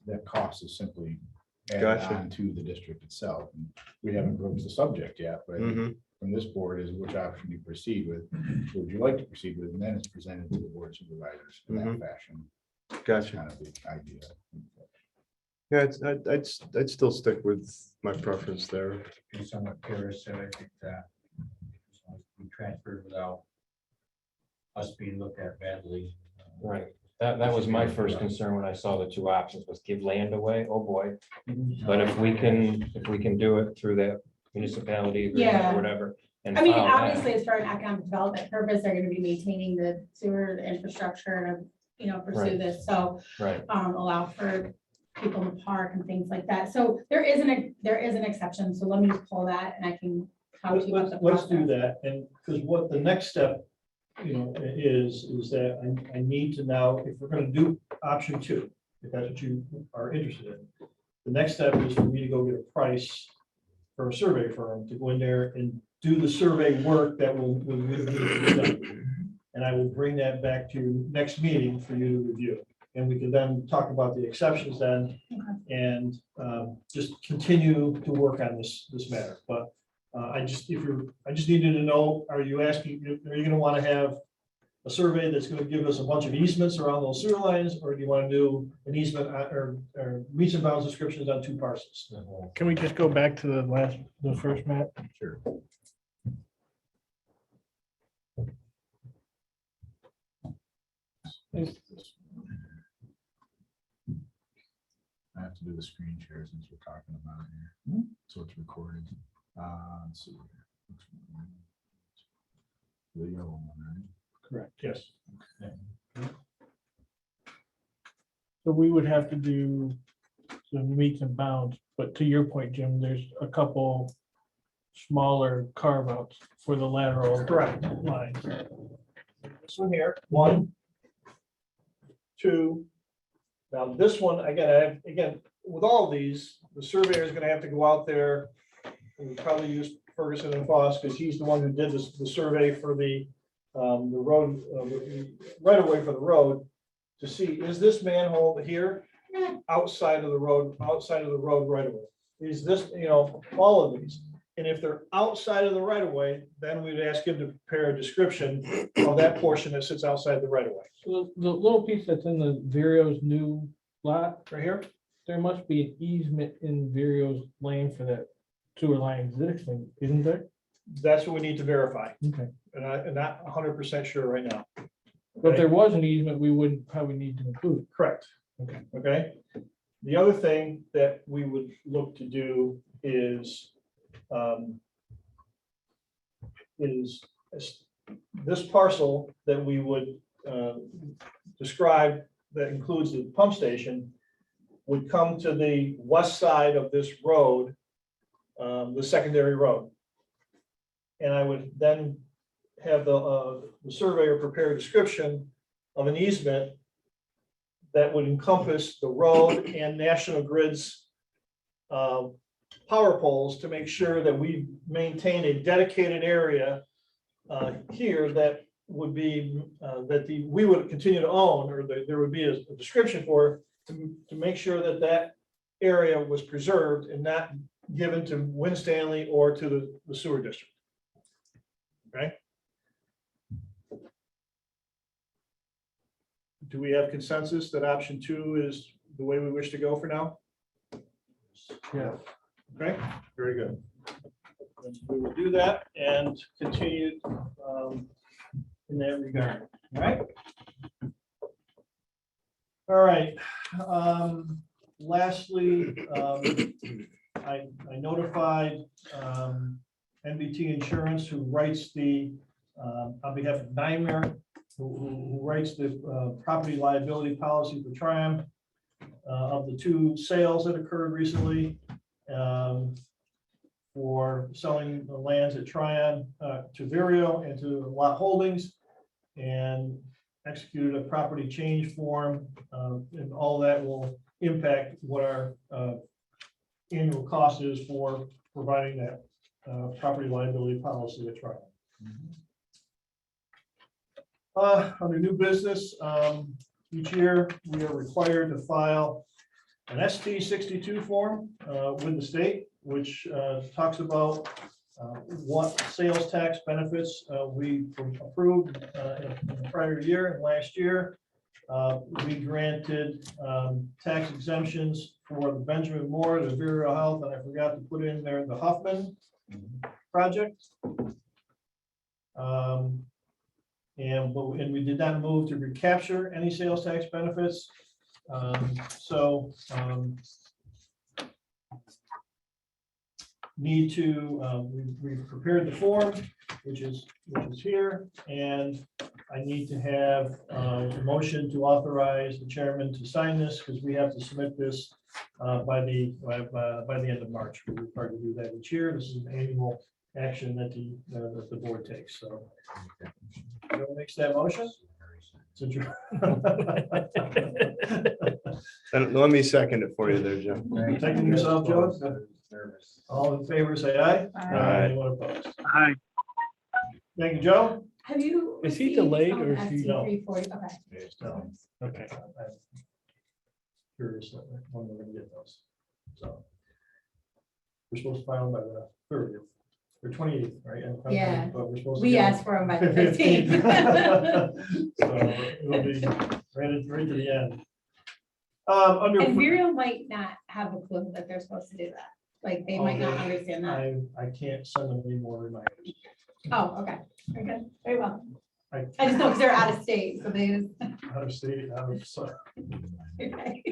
that cost is simply added Gotcha. on to the district itself. And we haven't broached the subject yet, but I think Mhm. from this board is which option you proceed with, would you like to proceed with, and then it's presented to the board of supervisors in that Mhm. fashion. That's Gotcha. kind of the idea. Yeah, I'd still stick with my preference there. Based on what Kara said, I think that as long as we transferred without us being looked at badly. Right. That was my first concern when I saw the 2 options was give land away. Oh, boy. But if we can do it through the municipality agreement Yeah. or whatever. And I mean, file that. obviously, as for an economic development purpose, they're gonna be maintaining the sewer, the infrastructure, and, pursue Right. this, so, Right. allow for people to park and things like that. So there is an exception, so let me just pull that and I can talk to you about the Let's do process. that, and, because what the next step, is that I need to now, if we're gonna do option 2, if that's what you are interested in, the next step is for me to go get a price for a survey firm to go in there and do the survey work that will need to be done. And I will bring that back to you next meeting for you to review. And we can then talk about the exceptions then and just continue to work on this matter. But I just needed to know, are you gonna want to have a survey that's gonna give us a bunch of easements around those sewer lines, or do you want to do an easement or meets and bounds descriptions on 2 parcels? Can we just go back to the first map? Sure. I have to do the screen share since we're talking about it here, so it's recorded. Let's see. Which one? The yellow one, right? Correct. Yes. So we would have to do the meets and bounds, but to your point, Jim, there's a couple smaller carve outs for the lateral. Correct. Lines. This one here, 1, 2. Now, this one, again, with all of these, the surveyor is gonna have to go out there and we'll probably use Ferguson and Foss, because he's the one who did the survey for the road, right away for the road, to see, is this manhole here outside of the road right away? Is this, all of these? And if they're outside of the right of way, then we'd ask him to prepare a description of that portion that sits outside the right of way. So the little piece that's in the Virio's new lot, Right here? there must be an easement in Virio's lane for that sewer line existing, isn't there? That's what we need to verify, Okay. and I'm not 100% sure right now. But if there was an easement, we wouldn't probably need to include Correct. Okay. Okay. The other thing that we would look to do is this parcel that we would describe that includes the pump station would come to the west side of this road, the secondary road. And I would then have the surveyor prepare a description of an easement that would encompass the road and National Grid's power poles to make sure that we maintain a dedicated area here that would be, we would continue to own, or there would be a description for, to make sure that that area was preserved and not given to Winstanley or to the sewer district. Okay? Do we have consensus that option 2 is the way we wish to go for now? Yeah. Okay, very good. We will do that and continue in that regard, all right? All right. Lastly, I notified NBT Insurance, who writes the on behalf of Nightmare, who writes the property liability policy for Triumph of the two sales that occurred recently for selling the lands at Tryon to Vireo and to Lot Holdings, and executed a property change form, and all that will impact what our annual cost is for providing that property liability policy at Tryon. Under new business, each year we are required to file an ST62 form with the state, which talks about what sales tax benefits we approved in the prior year and last year. We granted tax exemptions for the Benjamin Moore, the Vireo Health, and I forgot to put in there the Huffman project. And we did not move to recapture any sales tax benefits. Need to, we've prepared the form, which is here, and I need to have a motion to authorize the chairman to sign this, because we have to submit this by the end of March. We're required to do that each year. This is an annual action that the board takes, so. Who makes that motion? And let me second it for you there, Jim. Taking yourself, Joe? All in favor, say aye. Aye. Anyone opposed? Aye. Thank you, Joe. Have you? Is he received delayed some or is he- No. ST340? Okay. No. Okay. I'm curious when we're gonna get those. So we're supposed to file them by the 30th or 28th, right? Yeah. But we're supposed to We get asked for them by the 15th. 15th. So it'll be right to the end. Under. And Vireo might not have a clue that they're supposed to do that. Like, they might not understand that. I can't send them any more reminders. Oh, okay. Very good. Very well. I I just know because they're out of state, so they just. out of state, so. Okay.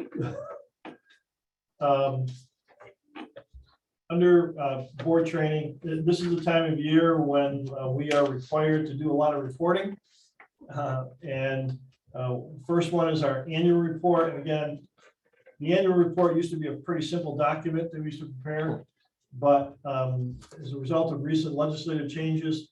Under board training, this is the time of year when we are required to do a lot of reporting. And first one is our annual report. And again, the annual report used to be a pretty simple document that we used to prepare. But as a result of recent legislative changes,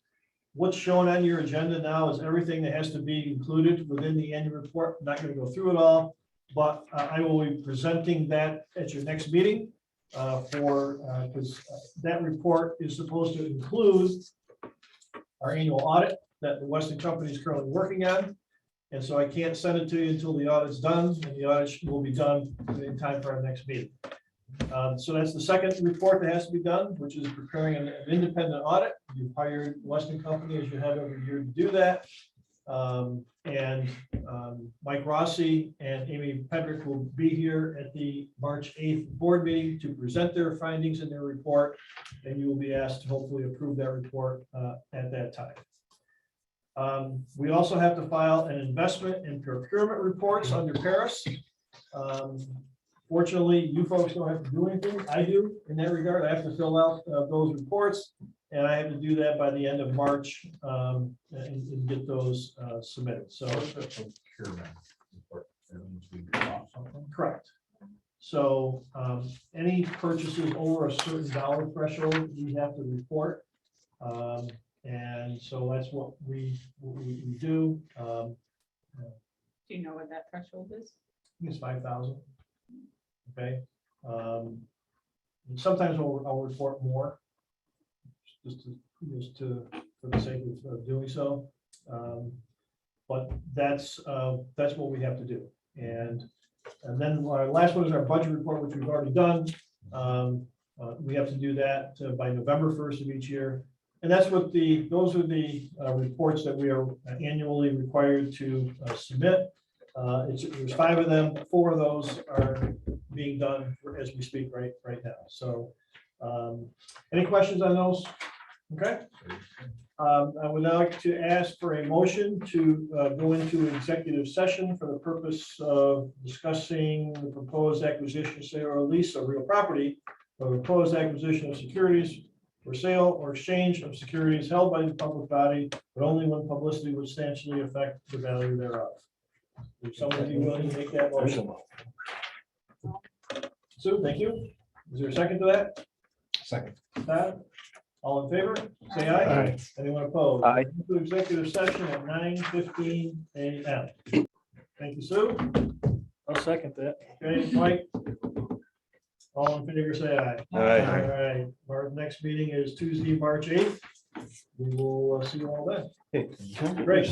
what's shown on your agenda now is everything that has to be included within the annual report. I'm not going to go through it all, but I will be presenting that at your next meeting because that report is supposed to include our annual audit that the Weston Company is currently working on. And so I can't send it to you until the audit's done, and the audit will be done in time for our next meeting. So that's the second report that has to be done, which is preparing an independent audit. You've hired Weston Company, as you have every year, to do that. Mike Rossi and Amy Pedrick will be here at the March 8th board meeting to present their findings in their report, and you will be asked to hopefully approve that report at that time. We also have to file an investment and procurement reports under Paris. Fortunately, you folks don't have to do anything. I do in that regard. I have to fill out those reports, and I have to do that by the end of March and get those submitted. So correct. So any purchases over a certain dollar threshold, we have to report. And so that's what we do. Do you know what that threshold is? I think it's 5,000. Okay. And sometimes I'll report more, just to for the sake of doing so. But that's what we have to do. And then our last one is our budget report, which we've already done. We have to do that by November 1st of each year. And that's what those are the reports that we are annually required to submit. There's 5 of them. 4 of those are being done as we speak right now. So any questions on those? Okay. I would now like to ask for a motion to go into executive session for the purpose of discussing the proposed acquisition, sale, or lease of real property, or proposed acquisition of securities for sale or exchange of securities held by the public body, but only when publicity would substantially affect the value thereof. If someone be willing to make that motion. Sue, thank you. Is there a second to that? Second. Todd? All in favor? Say aye. Aye. Anyone opposed? Aye. To executive session at 9:15 a.m. Thank you, Sue. I'll second that. Okay, Mike? All in favor, say aye. Aye. All right, our next meeting is Tuesday, March 8th. We will see you all then. Great.